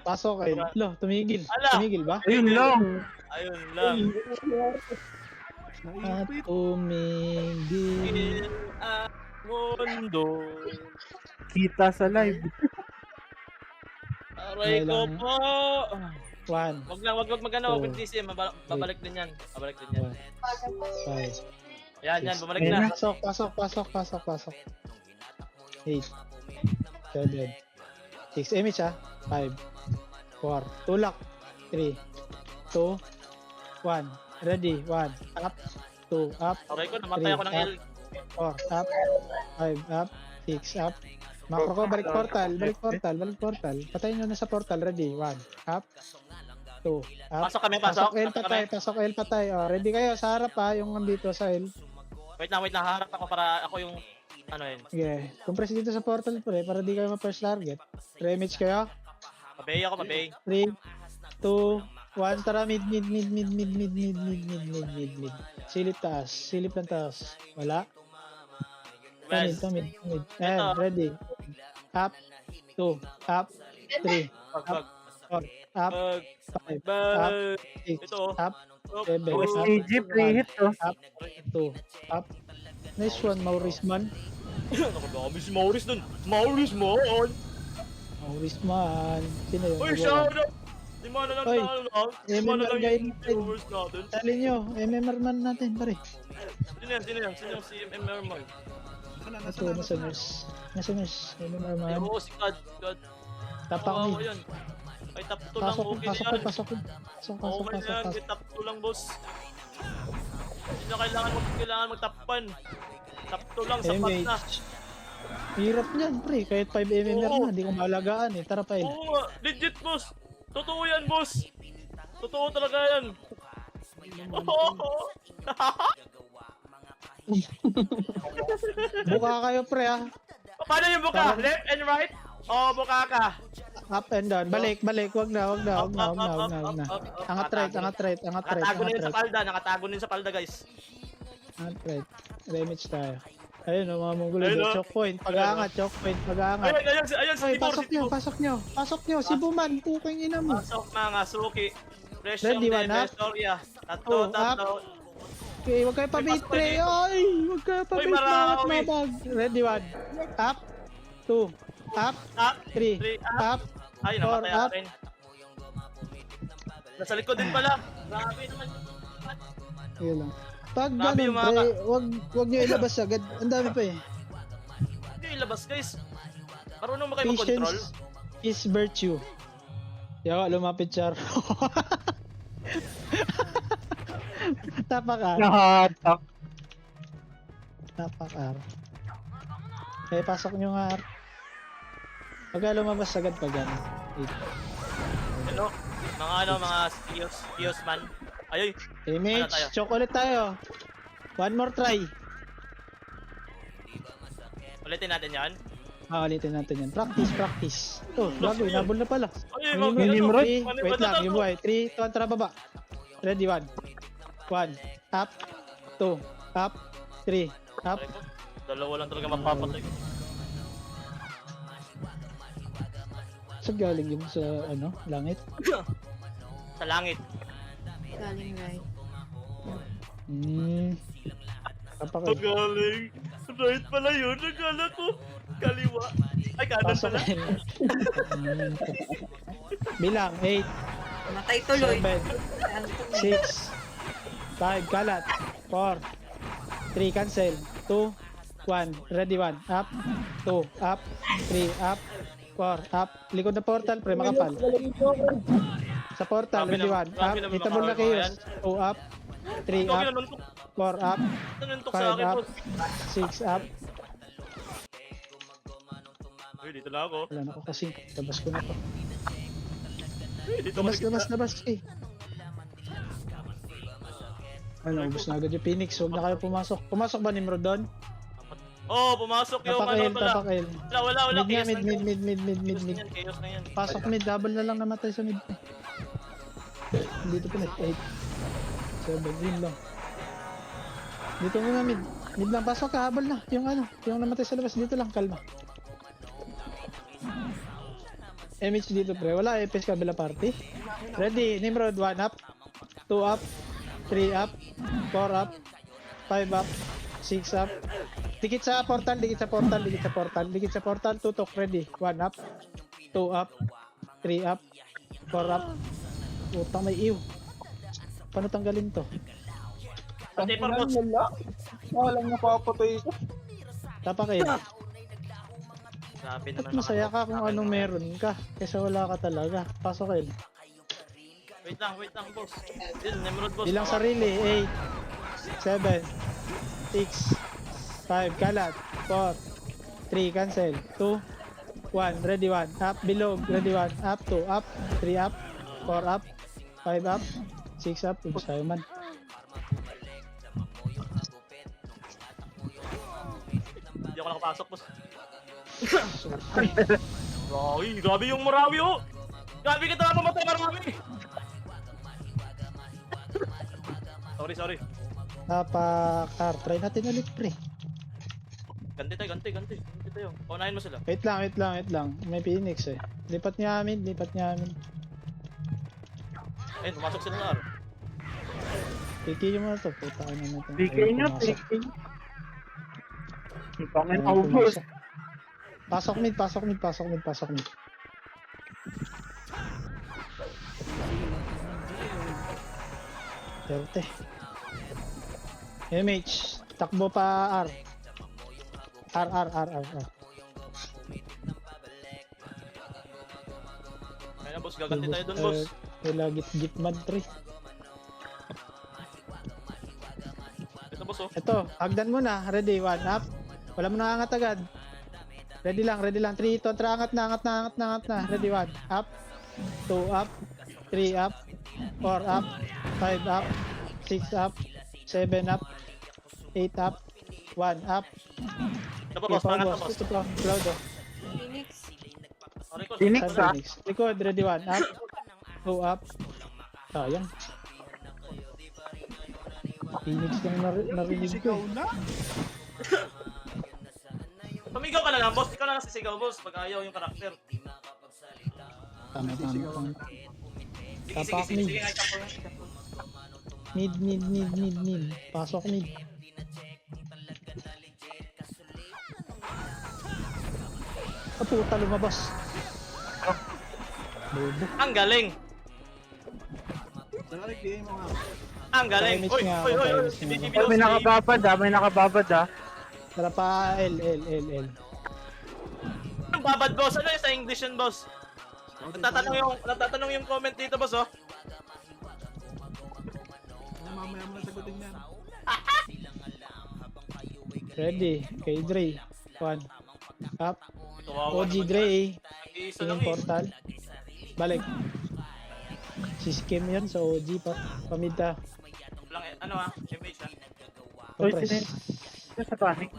Pasok, El. Lo, tumigil. Ala! Tumigil ba? Ayun lang. Ayun lang. At tumigil. Ang mundo. Kita sa live. Aray ko Kailangan- po. 1, Wag magano, Two. mag-DC. Babalik din yan. 5, Yan, bumalik Ayun na. Pasok. 8, 7, 6. Image 5, 4. Tulak. 3, 2, 1. Ready. 1. Up. 2. Up. Aray ko, namatay ako ng L. 4. Up. 5. Up. 6. Up. Macro ko. Balik portal. Patayin nyo na sa portal. Ready. 1. Up. 2. Up. Pasok kami, pasok. Pasok L patay. Oh, ready kayo. Sa harap ha. Yung nandito sa L. Wait lang, harap ako para ako yung ano yun. Okay. Compress dito sa portal pre para di kayo ma-first target. Remage kayo. Mabay ako. 3, 2, 1. Tara mid. Silip ng taas. Wala. West. Mid. Ito. Ready. Up. 2. Up. 3. Pag. Up. 5. Up. 6. Ito. Up. 7. STG, pre-hit to. Up. 2. Up. Nice one, Maurice man. Nakadami si Maurice dun. Maurice mo on. Maurice man. Sino yun? Uy, shout out. Di mo na lang Oy, na. Di mo na lang yung viewers natin. Tali nyo. MMR man natin, pare. Sino yan? Sino yung CMMR man? Ito, nasa nurse. MMR man. Oo, si God. Tapak Oo, mid. yun. Ay, top 2 lang. Okay na yan. Pasok. Okay na yan. May top 2 lang, boss. Hindi na kailangan magtapan. Top 2 lang, sapat na. Hirap niyan, pre. Kahit 5 MMR Oo. na, hindi ko maalagaan eh. Tara, Pail. Oo nga, legit, boss. Totoo yan, boss. Totoo talaga yan. Oo. Buka kayo, pre, ah. Paano yung buka? Left and right? Oo, buka ka. Up and down. Balik. Wag na. Up. Angat right. Nakatago na yun sa palda. Nakatago na yun sa palda, guys. Angat right. Remage tayo. Ayun, mga monggulo. Ayun, oh. Choke point. Pag-aangat. Ayun, si Ay, Tibor, pasok nyo. Si Buman. Puking ina mo. Pasok mga suki. Fresh Ready, yung one, up. Storya. Oh, Tatlo. Okay, huwag kayo pabit, pre. Ay, huwag kayo pabit. Uy, marami. Bawat mabag. Ready, 1. Up. 2. Up. Up. 3. Three, Up. Ay, Four, namatay up. akin. Nasa likod din pala. Grabe naman. Yun lang. Pag Grabe ganun, yung mga pre, wag nyo ilabas agad. Ang dami pa eh. Hindi ilabas, guys. Marunong ba kayo mag-control? is virtue. Yawa, lumapit siya. Tapak R. Nahatak. Tapak R. Eh, pasok nyo nga R. Pagka lumabas agad pag ano. Hello? Mga Stios man. Ayoy, Image, Ano tayo? chocolate tayo. One more try. ulitin natin yan. Ulitin natin yan. Practice. Oh, gago, inabol na pala. Ay, Nimrod? Wait lang, yung buhay. 3, 2, 1, tara baba. Ready, 1. 1, up, 2, up, 3, up. Dalawa lang talaga mapapatay. Saan galing yun sa, ano, langit? Sa langit. Galing right. Kapakay. Galing. Right pala yun. Nagkala ko. Kaliwa. Ay, kanan Pasok pala. in. Bilang, 8, Matay tuloy. 7, 6, 5, kalat, 4, 3, cancel, 2, 1, ready, 1, up, 2, up, 3, up, 4, up, likod na portal, pre, makapal. Sa portal, ready, 1, up, hitable na chaos, 2, up, 3, Ito, up, kinanuntok. 4, up, Nanuntok 5, sa akin, up, boss. 6, up, Uy, dito na ako. wala na ko kasi, labas ko na to. Uy, dito Labas, eh. Ano, ubus na agad yung Phoenix, huwag na kayo pumasok. Pumasok ba Nimrod doon? Oh, pumasok yung ano pala. Tapak-L. Wala. Mid nga, Chaos na yan. mid. Chaos na yan. Pasok mid, double na lang namatay sa mid. Dito pa na, 8. 7, yun lang. Dito muna mid. Mid lang, pasok ka, habol na. Yung ano, yung namatay sa labas, dito lang, kalma. MH dito pre, wala EPS kabila party. Ready, Nimrod, 1 up, 2 up, 3 up, 4 up, 5 up, 6 up. Dikit sa portal, tutok, ready. 1 up, 2 up, 3 up, 4 up. Putang may ew. Paano tanggalin to? Pati par boss. Walang napapatay ko. Tapak kayo. Grabe Ba't naman. masaya ka kung anong meron ka? Kaysa wala ka talaga. Pasok kayo. Wait lang, boss. Yun, Nimrod boss. Bilang sarili, 8, 7, 6, 5, kalat, 4, 3, cancel, 2, 1, ready 1, up, bilog, ready 1, up, 2, up, 3 up, 4 up, 5 up, 6 up, ubus tayo man. Hindi ako nakapasok, boss. Grabe yung Marawi, oh! Grabe ka talaga mamatay, Marawi! Sorry. Napakar, try natin ulit pre. Ganti tayo. Paunahin mo sila. Wait lang. May Phoenix eh. Lipat niya amin. Ayun, pumasok sila na araw. PK mo na to. Puta ka naman ito. PK nyo, PK. Pangin ubos. Pasok mid. Terte. MH, takbo pa R. R. Ayun na, boss. Gaganti tayo dun, boss. Wala git mad pre. Ito, boss, oh. Ito, hagdan mo na. Ready, 1 up. Wala mo na angat agad. Ready lang. 3, 2, angat na. Ready, 1 up. 2 up. 3 up. 4 up. 5 up. 6 up. 7 up. 8 up. 1 up. Ito pa, boss. Pangat na, boss. Ito pa, Cloud oh. Phoenix. Sorry, boss. Phoenix, ah. Likod, ready, 1 up. 2 up. Sayang. Phoenix lang narinig ko. Tumigaw ka na lang, boss. Ikaw na lang sisigaw, boss. Pag ayaw yung karakter. Tama. Sige. Tapak Sige, mid. nga, chapo. Mid. Pasok mid. Puta, lumabas. Bobo. Ang galing. Direct game mo nga. Ang galing. Timings Uy. nga, Uy. timings nga. BBB, May nakababad ah. Tara pa, L. Ang babad, boss. Ano yung sa English yun, boss? Nagtatanong yung comment dito, boss, oh. Mamaya mo na sagutin yan. Ready. Kay Dre. 1. Up. Kawawa OG naman Dre. yan. Nag-iisa lang, Tingin eh. portal. Balik. Si-skim yan sa OG pa. Pamita. Lang, ano MH, ah. Uy, Compress. sino sa panic?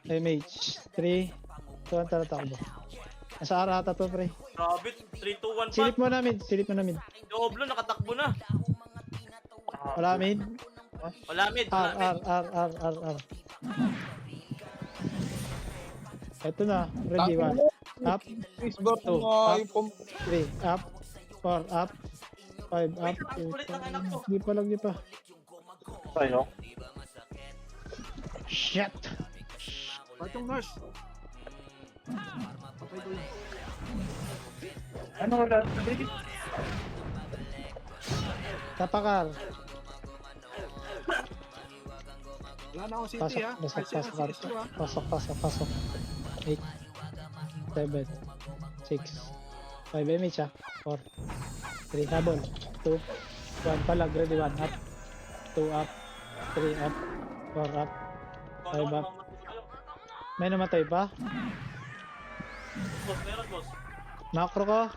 MH. 3. 2 ang taratakbo. Nasa arata to, pre. Grabe, 3, 2, 1 pa. Silip mo namin. Silip mo namin. Doblo, nakatakbo na. Wala mid. Wala mid, R, wala mid. R. Ito na. Ready, 1. Up. Please ba Two, nga up. yung pump? 3. Up. 4. Up. 5. Up. Kulit ng anak ko. Di pa lang, di pa. Tayo. Shit. Ba't yung nurse? Patay ko yun. Ano wala? Tapakar. Wala na akong city ha. Pasok. 8, 7, 6, 5 MH ah. 4, 3, habol. 2, 1 palag. Ready, 1 up. 2 up. 3 up. 4 up. 5 up. May namatay pa? Boss, meron, boss. Macro ko.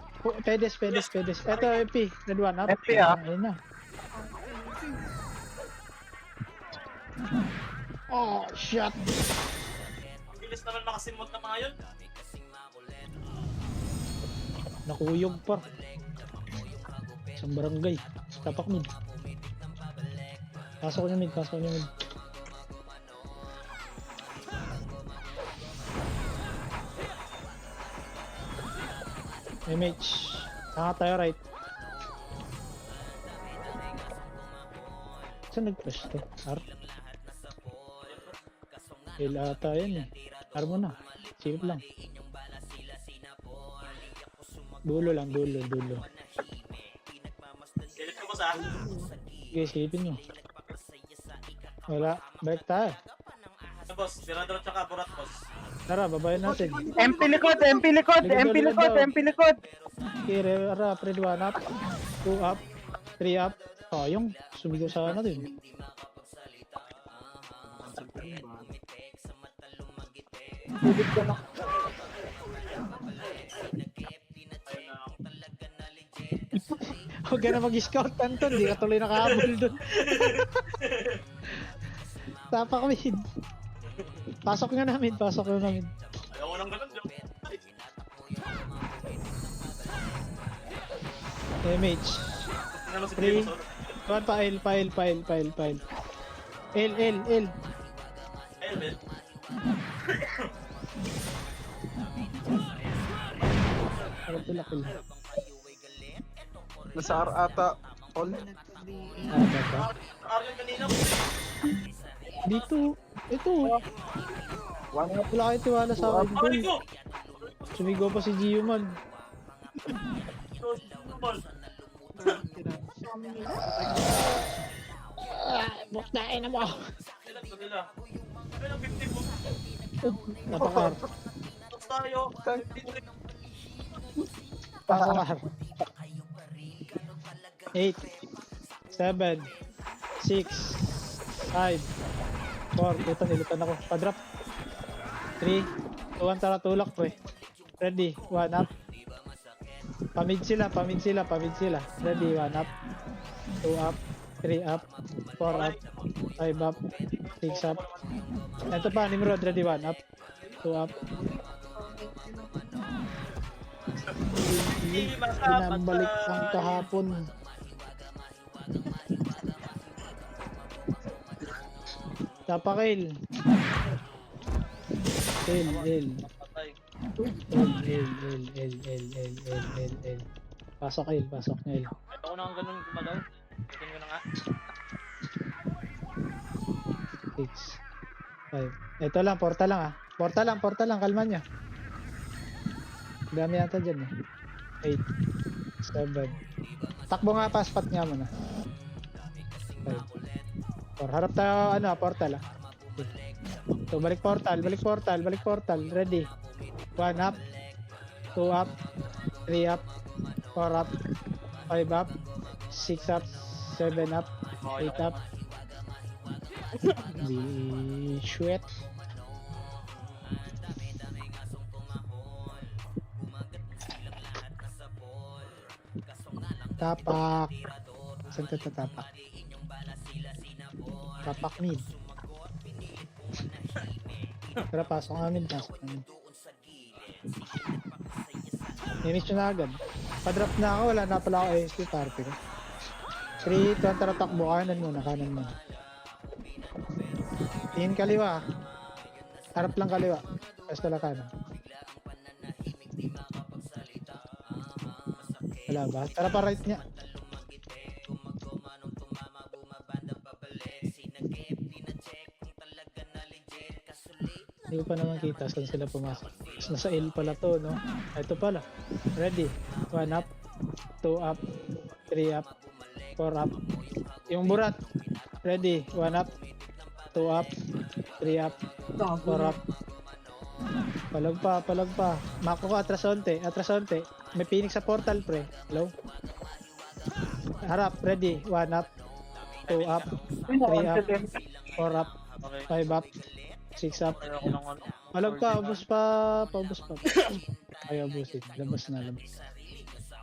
Pedes. Ito, MP. Red 1 up. MP, ah. Ayun na. Oh, shit. Ang bilis naman makasimot na mga yun. Nakuyog pa. Isang barangay. Tapak mid. Pasok niyo mid. MH. Tanga tayo right. Saan nag-push to? R? L ata yan eh. R mo na. Silip lang. Dulo lang. Silip ko, boss, ah. Okay, silipin nyo. Wala. Balik tayo. Ano, boss? Tirador tsaka burat, boss. Tara, babayan natin. MP likod. Okay, Rara, Fred 1 up. 2 up. 3 up. Sayang. Sumigaw sa natin. Huwag ka na mag-scout, Anton. Di ka tuloy nakahabol dun. Tapak mid. Pasok nga namin. Ayaw ko nang ganun, Joe. MH. Tingnan mo si 3. Demos, oh. 1 pa L. L. Elbel. Harap pula. Nasa R ata. All. Aryan kanina, Dito. Ito. One up. Wala kayo tiwala sa akin. Ay, go! Sumigaw pa si Gio man. Ball. Buktain na mo. Ilan ba nila? Ay, ang 50 po. Napakar. Tapos tayo. 53. Napakar. 8, 7, 6, 5, 4. Puta, nilitan ako. Pa-drop. 3, 2, 1, tara tulak pre. Ready, 1 up. Pamid sila. Ready, 1 up. 2 up. 3 up. 4 up. 5 up. 6 up. Ito pa, Nimrod. Ready, 1 up. 2 up. Pinambalik ang kahapon. Tapakil. L. Patay. L. Pasok L. Ito ko na ang ganun gumalaw. Tingin ko na nga. 6, 5. Ito lang, porta lang ah. Porta lang, kalma nyo. Dami yata dyan eh. 8, 7. Takbo nga pa, spot nga muna. 5, 4. Harap tayo, portal ah. So, balik portal. Ready. 1 up. 2 up. 3 up, 4 up, 5 up, 6 up, 7 up, 8 up. Di sweat. Tapak. Saan ka tatapak? Tapak mid. Tara, pasok namin. Pasok namin. Finish nyo na agad. Pa-drop na ako. Wala na pala ako ASP party ko. 3, 2, tara takbo. Kanan muna. Kanan muna. Tingin kaliwa. Harap lang kaliwa. Basta lang kanan. Wala ba? Tara pa right niya. Hindi ko pa naman kita saan sila pumasok. Mas nasa L pala to, no? Ito pala. Ready. 1 up. 2 up. 3 up. 4 up. Yung burat. Ready. 1 up. 2 up. 3 up. 4 up. Palag pa, palag pa. Mako ka, atrasonte. Atrasonte. May Phoenix sa portal, pre. Hello? Harap. Ready. 1 up. 2 up. 3 up. 4 up. Okay. 5 up. 6 up. Ayoko lang ano. Palag pa, ubos pa, paubos pa. Ayaw ubusin. Labas na, labas.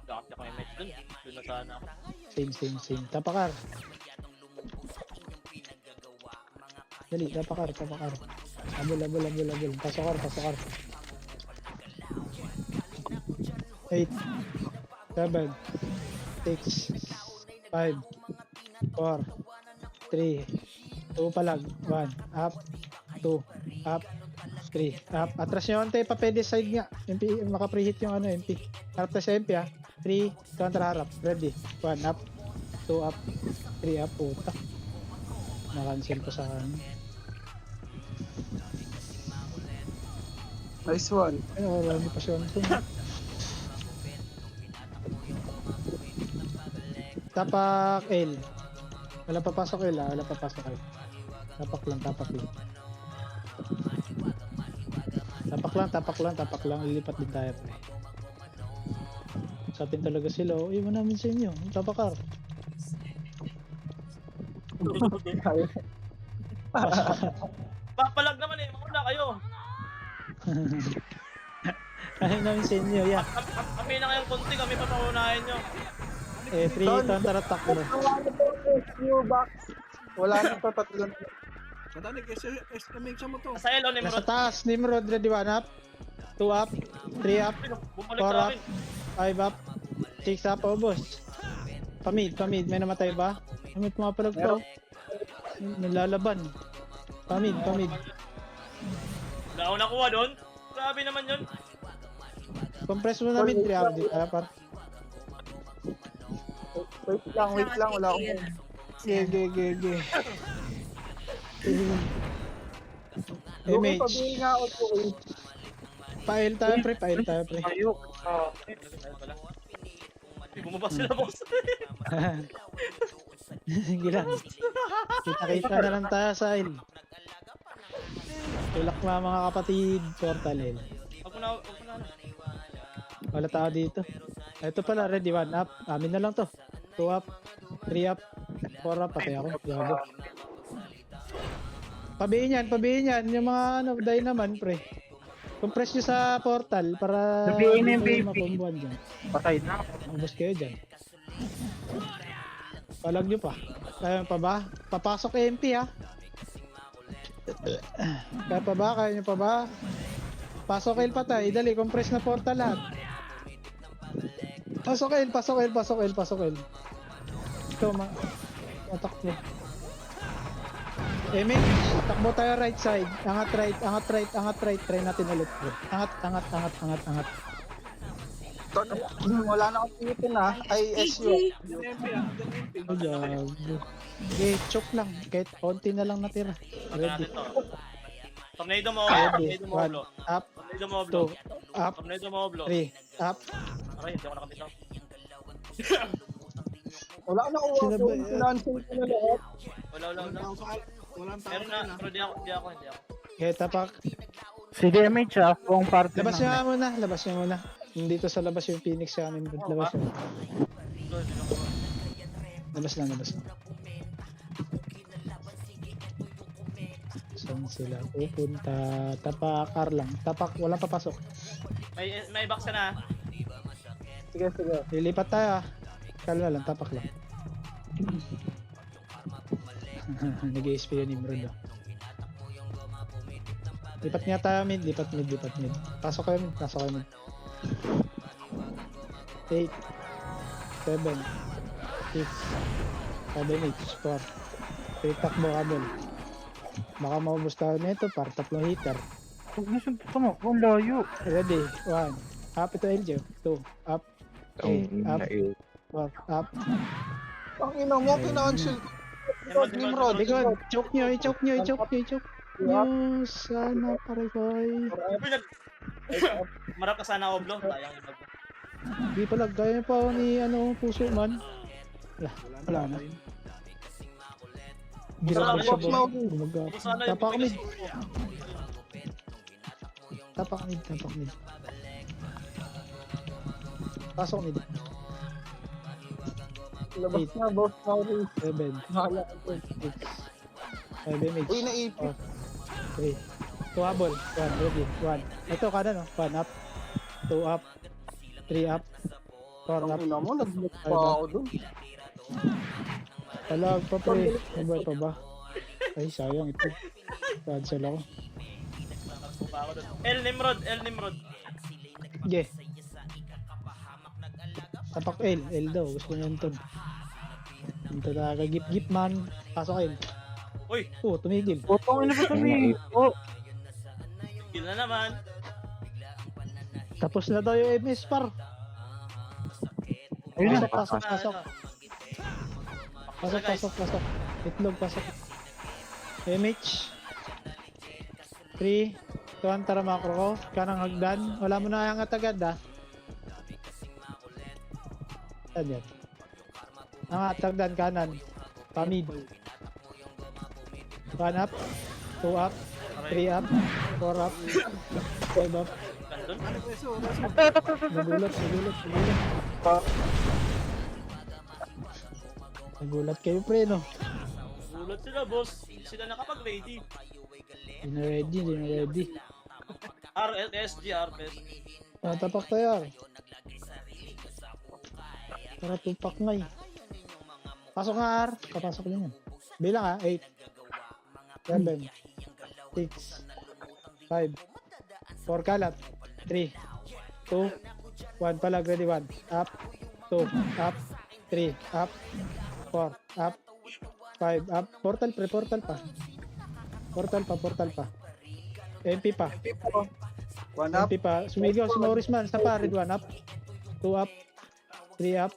Dapat ako yung match dun. Doon na sana ako. Same. Tapakar. Dali, tapakar. Abol. Pasokar. 8, 7, 6, 5, 4, 3, 2 palag, 1, up, 2, up, 3, up. Atras nyo onte, pa pwede side nga. MP, maka-preheat yung ano, MP. Harap tayo sa MP ha. 3, counter harap. Ready. 1 up, 2 up, 3 up. Puta. Na-cancel ko sa ano. Nice one. Ay, wala ni pasyon ko. Tapak L. Wala papasok L ha. Wala papasok L. Tapak lang. Tapak lang. Lilipat din tayo, pre. Sa atin talaga sila. Oh, iwan namin sa inyo. Tapakar. Papalag naman eh. Mauna kayo. Ayaw namin sa inyo. Yeah. Kami na kayong konti. Kami pa paunahin nyo. Eh, 3 counter attack mo. Wala na to, tatlo. Matanik, estimate mo to. Sa Elo, Nasa Nimrod. taas. Nimrod. Ready. 1 up. 2 up. 3 up. Bumalik 4 sa up. akin. 5 up. 6 up. Ubos. Pamid. May namatay ba? May pumapalag pa. May lalaban. Pamid. Wala akong nakuha doon. Grabe naman yun. Compress mo namin 3 up dito. Par. Wait lang, wala akong... Ge. Lumi, MH. pabili nga ako po. Pail tayo pre. Ayok. Hindi bumaba sila, boss. Sige lang. Kita na lang tayo sa aisle. Tulak mga kapatid. Portal L. Huwag mo na. Wala tao dito. Ito pala, ready. 1 up. Amin na lang to. 2 up. 3 up. 4 up. Patay ako. Gago. Pabihin yan. Yung mga dahil naman, pre. Compress nyo sa portal para Sabihin na yung hindi kayo baby. makumbuhan dyan. Patay na. Ubus kayo dyan. Palag nyo pa. Kaya pa ba? Papasok MP ha. Kaya nyo pa ba? Pasok L patay. Dali, compress na portal lahat. Pasok L. Ito, matakbo. MH, takbo tayo right side. Angat right. Try natin ulit. Angat. Wala na akong pitin ha. Ay, SU. MP ah, MP. Ayan. Okay, choke lang. Kahit konti na lang natira. Ready. Tornado mo, Ready. Tornado mo, 1 Oblo. up. Tornado mo, Oblo. 2 up. Tornado mo, Oblo. 3 up. Aray, hindi ako nakapitaw. Wala na ako. Sino ba yan? Financing ko na lahat. Wala. Walang tao Meron sa na, pero di ako. Okay, tapak. Si DMH ah, buong party Labas na. nyo muna. Nandito sa labas yung Phoenix sa amin. Labas yun. Labas lang, labas lang. Saan sila pupunta? Tapak, lang. Tapak, walang papasok. May box ka na. Sige, sige. Lilipat tayo ah. Kalma lang, tapak lang. Nag-i-SP yun Nimrod ah. Lipat nga tayo mid, lipat mid. Pasok kayo mid, pasok kayo mid. 8 7 6 7 8 4 takbo kabel. Baka maubos tayo nito para tatlong hitter. Huwag na siyang tumakbo, ang layo. Ready? 1 up ito LJ. 2 up 3 up 4 up. Ang ina mo, kina-cancel. Nimrod. Likod, choke nyo. Sana pare koy. Marap ka sana oblo. Sayang yung bag. Di pala, gaya pa ako ni puso man. Wala na. Ginagawa siya ba? Tapak mid. Tapak mid. Pasok mid. Labas na, boss Maurice. 7 Mahala ko. 6 7 Uy, naipit. 3 2 habol 1 ready 1 ito kanan oh 1 up 2 up 3 up 4 up Ang ina mo, nag-block pa ako dun. talag pa pre nabay pa ba ay sayang ito cancel ako El Nimrod. sige tapak L daw gusto niya yun ito talaga gip man pasok L Uy, tumigil Putong ina ba kami? Oh, yun na naman. tapos na daw yung MS par ayun na. pasok itlog pasok MH 3 tuwan tara makro ko kanang hagdan wala mo na angat agad ah saan yan angat hagdan kanan pamid 1 up 2 up 3 up 4 up 5 up Kandun. nagulat kayo pre no Gulat sila, boss. Sila nakapag-ready. di na ready RSG. tapak tayo para tupak ngay pasok nga R papasok din yan bilang 8 7 6 5 4 kalat 3 2 1 palag ready 1 up 2 up 3 up 4 up 5 up portal pa MP pa One up. MP pa sumigaw si Maurice man sa pa red 1 up 2 up 3 up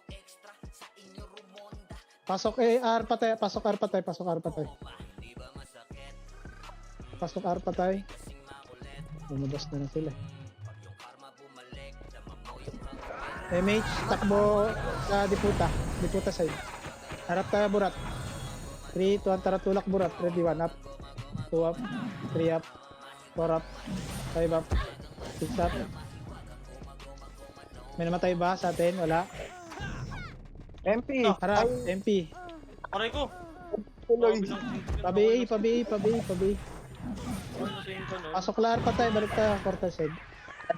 pasok R patay pasok R patay lumabas na sila MH takbo sa Diputa side harap tayo burat 3 tuwan tara tulak burat ready 1 up 2 up 3 up 4 up 5 up 6 up may namatay ba sa atin? Wala MP. harap MP Aray ko. Tuloy. pabi No? pasok lar patay balik tayo portal side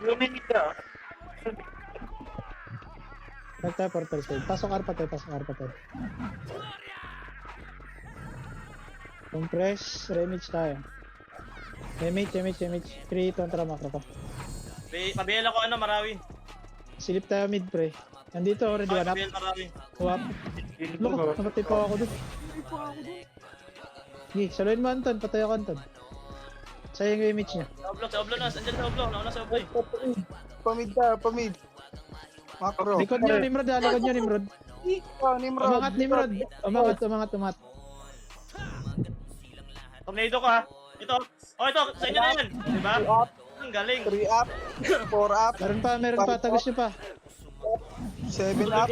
Luminig ka. balik tayo portal side pasok R patay compress remage tayo MH 3 kontra makro ko Pabiyel ako Marawi. silip tayo mid pre nandito already one up Pabiyel Marawi. Huwap loko namatay pa ako dun sige saluhin mo Anton patay ako Anton sayang yung image niya Sa oblo na. Andyan sa oblo. Nauna sa oblo. Pamid. Macro. likod nyo Nimrod Nimrod. umangat Nimrod umangat Tornado ka. Ito. Ito. Sa inyo na yan. Diba? Ang galing. 3 up. 4 up. meron pa tagos nyo pa 7 up.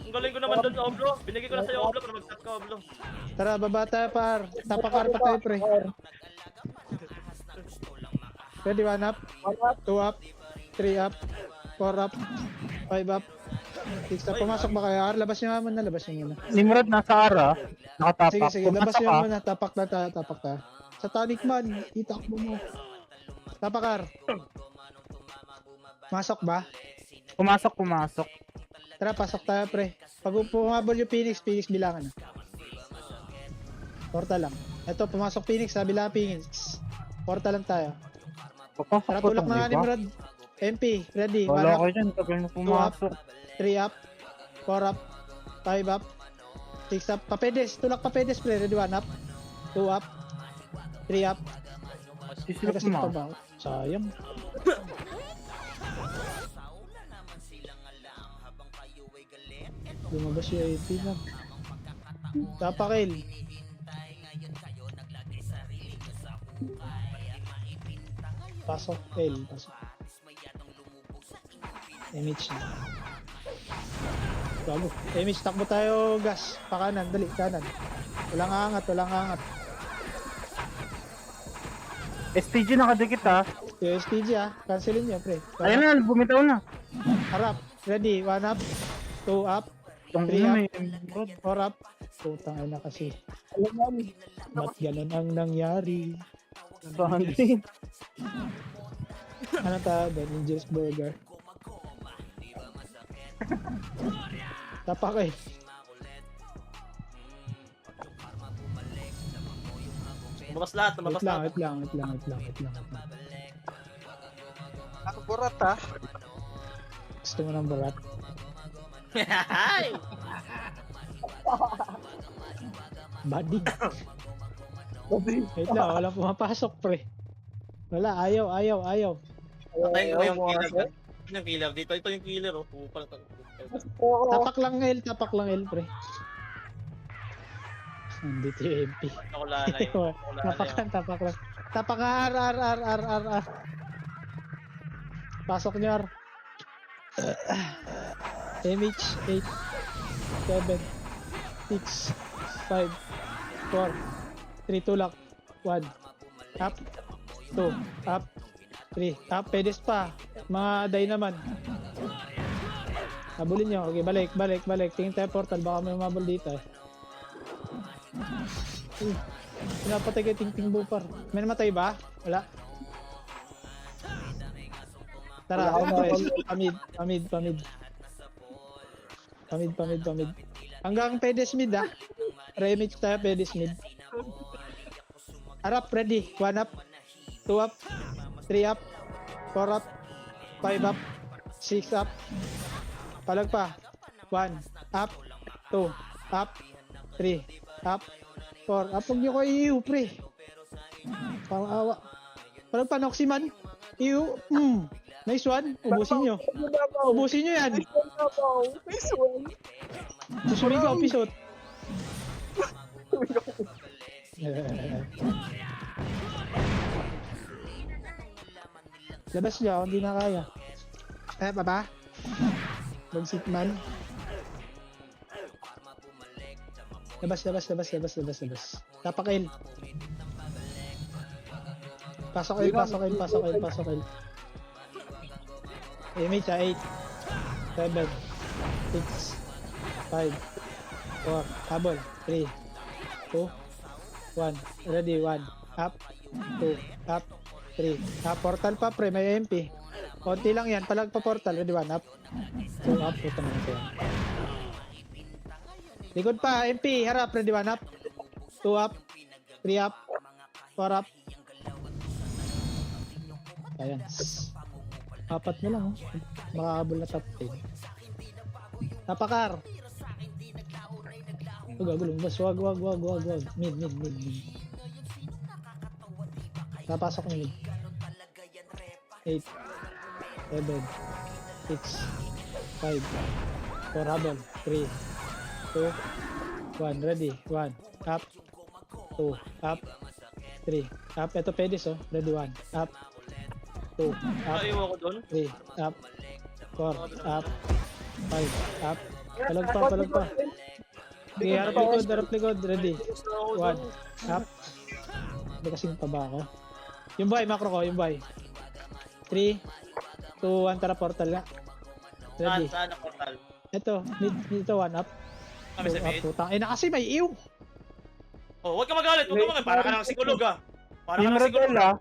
Ang galing ko naman doon sa oblo. Binigay ko na sa'yo oblo para mag-start ka oblo. tara baba tayo par tapakar pa tayo pre ready 1 up 2 up 3 up 4 up, 5 up, 6 up. Pumasok ba kayo? Labas nyo nga muna, labas nyo muna. Nimrod nasa ara. Sige, Nakatapak. sige, labas Pumasok nyo ka. muna. Tapak na, tapak ka. Sa tonic man, itakbo mo. Tapakar. Masok ba? Pumasok. Tara, pasok tayo, pre. Pag pumabol yung Phoenix bilangan na. Porta lang. Ito, pumasok Phoenix, sabi lang Phoenix. Porta lang tayo. Papasok Tara, ko tulak itong na nga ni iba. Murad. MP, ready. 1 Wala up, ko dyan. Tagal na pumasok. 3 up, 4 up, 5 up, 6 up. Papedes, tulak papedes, pre. Ready, 1 up, 2 up, 3 up. Di sila Kasi pa pumasok. ba? Sayang. Lumabas yung AP lang. Tapakil. Pasok L. Pasok. Image na. Bago. Image, takbo tayo gas. Pakanan, dali, kanan. Walang angat, walang angat. STG nakadikit ha. Yung STG cancelin nyo, pre. Ayun na, bumitaw na. Harap. Ready, 1 up, 2 up, Itong 3 ina up, may Nimrod. 4 up. Putang ina kasi. Ba't ganun ang nangyari? Bali. Ano ta? The Ninja's Burger. Tapak eh. Lumabas lahat, Wait lumabas lang, lahat. wait lang, wait lang, wait lang, wait lang. Ako burat ha. Gusto mo ng barat? Ay! Bading. Wait lang, wala pumapasok, pre. Wala, ayaw. Patay ko yung killer. Yung killer dito. Ito yung killer, oh. Pupal. Tapak lang L, pre. Nandito yung MP. Wala na yun. Wala na yun. Tapak lang. Tapak nga, R. Pasok nyo, R. MH, 8, 7, 6, 5, 4, 3, tulak, 1, up, 2, up, 3, up, pedes pa, mga day naman. Habulin nyo, okay, balik, tingin tayo portal, baka may umabol dito eh. Pinapatay kay Ting Bupar. May namatay ba? Wala. Tara, pamid. Hanggang pedes mid Remix tayo, pedes mid. Harap, ready. 1 up, 2 up, 3 up, 4 up, 5 up, 6 up. Palag pa. 1 up, 2 up, 3 up, 4 up. Huwag nyo ko iiw, pre. Parang awa. Parang panoximan. Iiw. Nice one. Ubusin nyo yan. Susumigaw, pisot. Labas niya, hindi na kaya. Kaya pa ba? Mag-sit man. Labas. Tapak L. Pasok L. Image 8, 7, 6, 5, 4, habol, 3, 2, 1, ready, 1, up, 2, up, 3, portal pa pre, may MP. Konti lang yan, palag pa portal, ready, 1, up, 2, up, puta naman ito yan. Likod pa, MP, harap, ready, 1, up, 2, up, 3, up, 4, up. Ayan. Apat na lang, oh. Makakabol na top 10. Tapakar. Gagulong, bas, wag. Mid. Napasok ng mid. 8, 7, 6, 5, 4, habol, 3, 2, 1, ready, 1, up, 2, up, 3, up, ito pedis, oh, ready, 1, up, 2, up, Naiwan ko doon. 3, up, 4, up, 5, up, palag pa. Okay, harap likod, ready, 1, up, hindi kasing pa ba ako? Yung boy, macro ko, yung boy. 3, 2, 1, tara portal na. Ready. Saan ang portal? Ito, mid dito, 1 up. Kami sa 2 up, mid. putang. Na kasi may ew. Oh, huwag ka magalit, huwag ka magalit. Para ka nang sigulog ah. Para ka Team nang sigulog. Rodel, ah.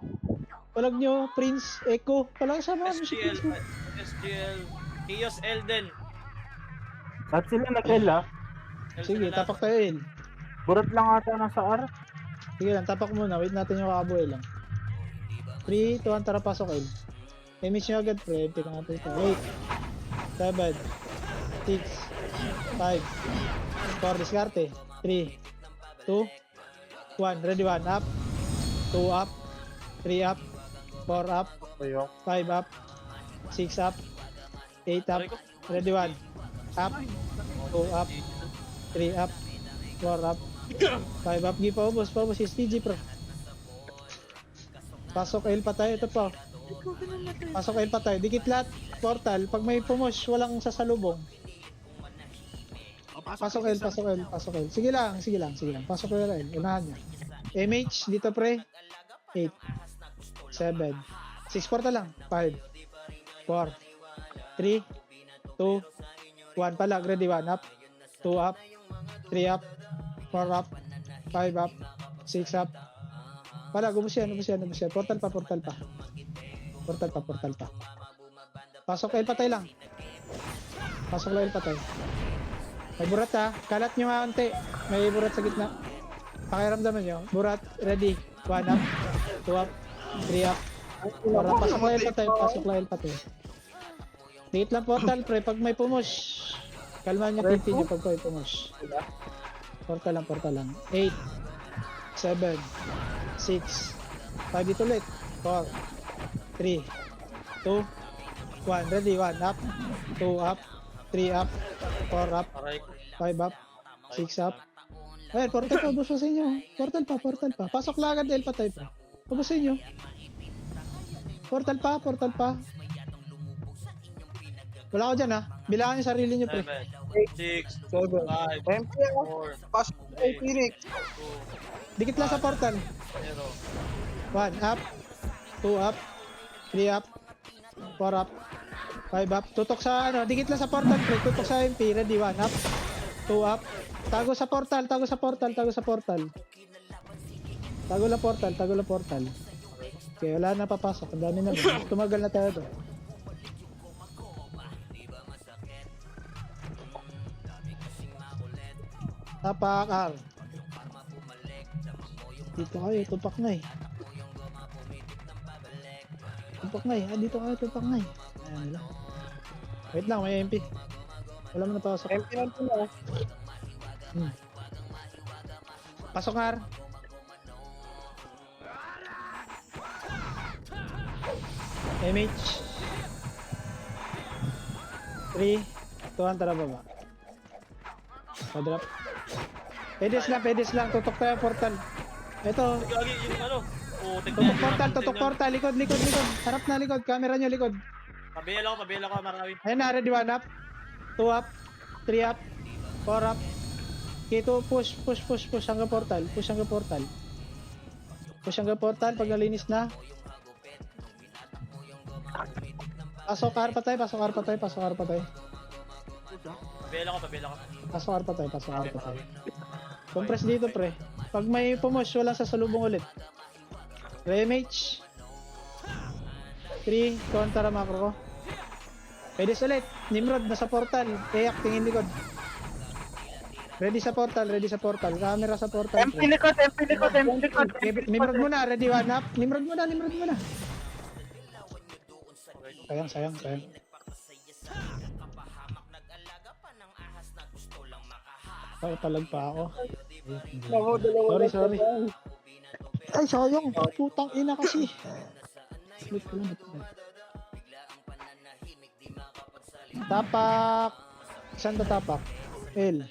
Walag nyo, Prince, Echo. Walang sama mo si SGL, Prince. SGL, Kios Elden. At sila nag-L, ah. Sige, tapak tayo in. Burat lang ata nasa R. Sige lang, tapak muna. Wait natin yung kakabuhay lang. 3, 2, 1, tara pasok in. Image nyo agad, pre. Empty ka natin ito. 8, 7, 6, 5, 4, diskarte. 3, 2, 1. Ready, 1 up. 2 up. 3 up. 4 up. Tayo. 5 up. 6 up. 8 up. Aray ko. Ready, 1. Up. 2 up. 3 up. 4 up. 5 up. Give paubos. Paubos. STG pro. Pasok L pa tayo. Ito pa. Pasok L pa tayo. Dikit lahat. Portal. Pag may pumosh, walang sasalubong. O, Pasok L. Pasok L. Pasok L. Sige lang. Sige lang. Sige lang. Pasok L. Unahan niya. MH. Dito pre. 8. 7. 6 portal lang. 5. 4. 3. 2. 1 palag. Ready. 1 up. 2 up. 3 up. 4 up. 5 up. 6 up. Palag. Ubus yan. Ubus yan. Ubus yan. Portal pa. Portal pa. Portal pa. Portal pa. Pasok L patay lang. Pasok L patay. May burat ha. Kalat nyo nga unti. May burat sa gitna. Pakiramdaman nyo. Burat. Ready. 1 up. 2 up. 3 up. 4 up. Pasok L patay. Pasok L patay. Dikit lang portal pre. Pag may pumush. Kalmahan nyo TP nyo pag may pumush. Portal lang. Portal lang. 8. 7. 6. 5 dito ulit. 4. 3. 2. 1. Ready. 1 up. 2 up. 3 up. 4 up. Aray ko. 5 up. 6 up. Ayun, portal pa. Ubus sa inyo. Portal pa. Portal pa. Pasok lang agad L patay pa. Ubus sa inyo. Portal pa. Portal pa. Wala ko dyan ha. Bilangan yung sarili nyo pre. 7, 6, 5, 4, Pasok kay Phoenix. 2, Dikit lang sa portal. 0. 1 up. 2 up. 3 up. 4 up. 5 up. Tutok sa ano. Dikit lang sa portal pre. Tutok sa MP. Ready. 1 up. 2 up. Tago sa portal. Tago sa portal. Tago sa portal. Tago lang portal. Tago lang portal. Okay, wala na papasok. Ang dami na. Tumagal na tayo doon. Tapak R. Dito kayo, tupak na eh. Tupak na eh. Ah, dito kayo, tupak na eh. Ayan lang. Wait lang, may MP. Wala mo na pasok. MP lang po na. Pasok R. MH. 3, 2, 1, tara baba. Pa-drop. Pedes lang, tutok tayo portal. Ito, Gagi, yung ano. Oh, tutok portal, tutok portal, likod. Harap na likod, camera nyo likod. Pabila ko, marami. Ayun na, ready, 1 up, 2 up, 3 up, 4 up. Kito, push hanggang portal, push hanggang portal, pag nalinis na. Pasok R pa tayo. Pabila ko. Pasok R pa tayo. Compress dito pre. Pag may pumosh, wala sa salubong ulit. Remage. 3, kontra macro ko. Pwede ulit. Nimrod, nasa portal. Eyak, tingin likod. Ready sa portal. Camera sa portal. MP likod. Nimrod muna, ready 1 up. Nimrod muna. Sayang. Oh, talag pa ako. Sorry. Ay, sayang. Putang ina kasi. Split ko lang. Tapak. Saan to tapak? L.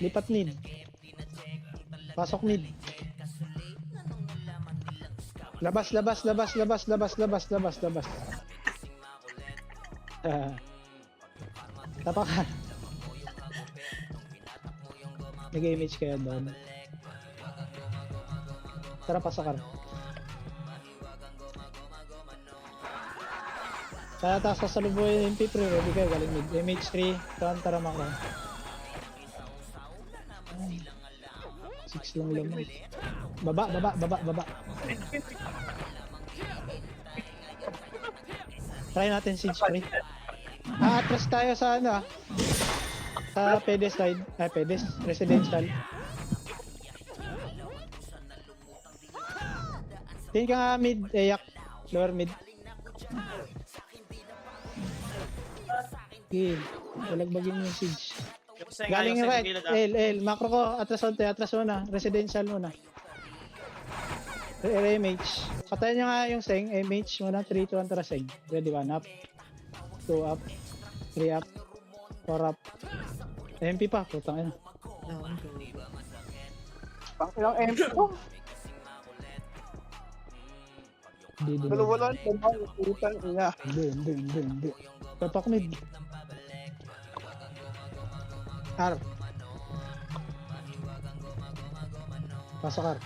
Lipat mid. Pasok mid. Labas. Tapakan. Nag-image kaya doon. Tara, pasokan. Kaya taas sa salubuhay yung MP pre, ready kayo, galing mid. MH3, tara makro. 6 lang laman. Baba. Try natin siege pre. Atras tayo sa ano sa pedes side. Pedes, residential. Tingin ka nga mid, yak. Lower mid. Okay, balagbagin mo yung siege. Galing yung right, L, macro ko, atras onte, atras muna, residential muna. MH. Patayin nyo nga yung seng, MH muna, 3 to 1 tara seng. Ready, 1 up, 2 up, 3 up, 4 up. MP pa, putang ina. Pang ilang MP ko. Hindi. Wala naman, utang ina. Hindi. Tapak mid. R. Pasok R.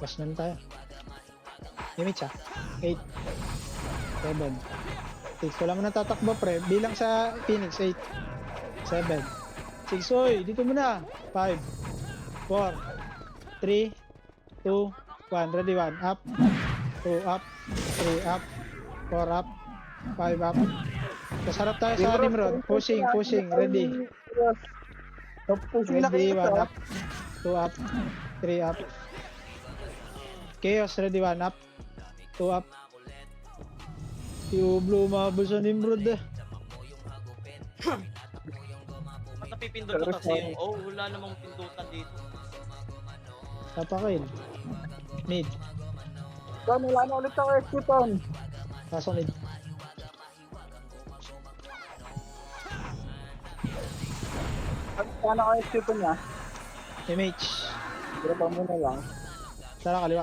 Pas na tayo. Image 8. 7. 6. Wala mo na tatakbo pre. Bilang sa Phoenix. 8. 7. 6. Oy, dito muna. 5. 4. 3. 2. 1. Ready 1. Up. 2 up. 3 up. 4 up. 5 up. Kasarap tayo sa Nimrod. Pushing. Ready. Ready, 1 up, 2 up, 3 up. Chaos, ready, 1 up, 2 up. Yung blue mabul sa Nimrod eh. Ba't napipindot ko kasi wala namang pindutan dito. Tapakain. Mid. Wala na ulit ang executon. Pasok mid. Sana ako executon niya. MH. Pero pa muna lang. Tara kaliwa.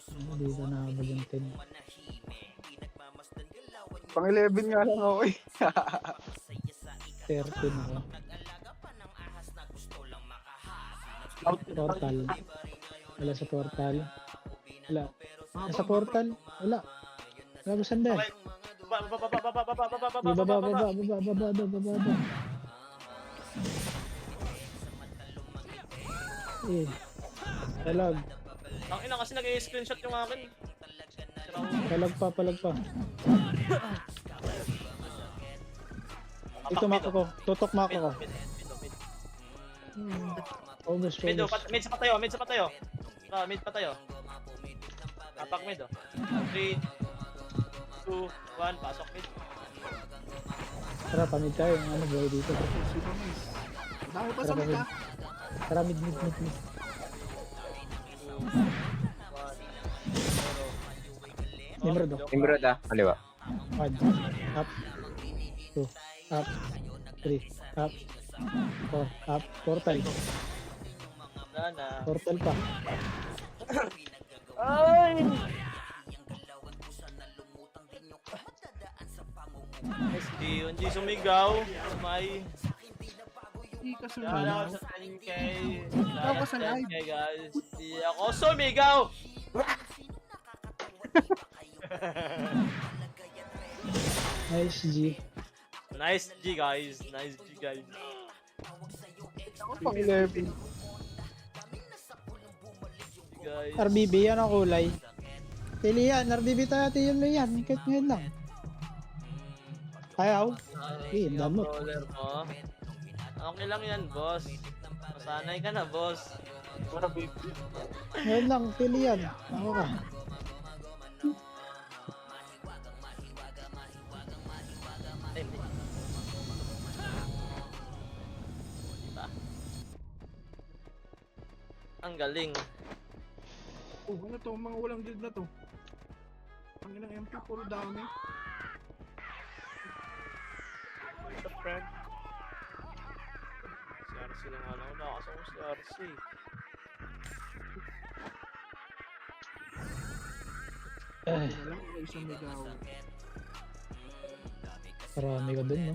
Hindi ba nakabag yung 10? Pang 11 nga lang ako eh. 13 ako. Portal. Wala sa portal. Wala. Nasa portal. Wala. Wala ko sanda. Baba. Talag. Ang ina kasi nag-i-screenshot yung akin. Palag pa. Ito mako ko. Tutok mako ko. Almost. Mid sa patayo. Mid patayo. Apak mid 3, 2, 1, pasok mid. Tara, pamid tayo. Ano buhay dito? Dami pa sa mata. Tara, mid. Nimrod. Nimrod kaliwa. 1. Up. 2. Up. 3. Up. 4. Up. Portal. Portal pa. Ay! Hindi sumigaw. May Hindi ka Wala sumayaw. ako sa 10k. Ako sa live. 10k guys. Hindi ako sumigaw. Nice G. Nice G guys. Pang 11. Guys. RBB, yan ang kulay. Pili yan, RBB tayo yun na yan. Kahit ngayon lang. Ayaw. Damot. Controller mo. Okay lang yan, boss. Masanay ka na, boss. Ngayon lang, pili yan. Ako ka. Ang galing. Ano to? Mga walang guild na to. Ang inang MP, puro dami. What's up, friend? Si RC lang nga lang. Nakasama si RC. Eh, Wala lang, isang megaw. marami ka dun, no?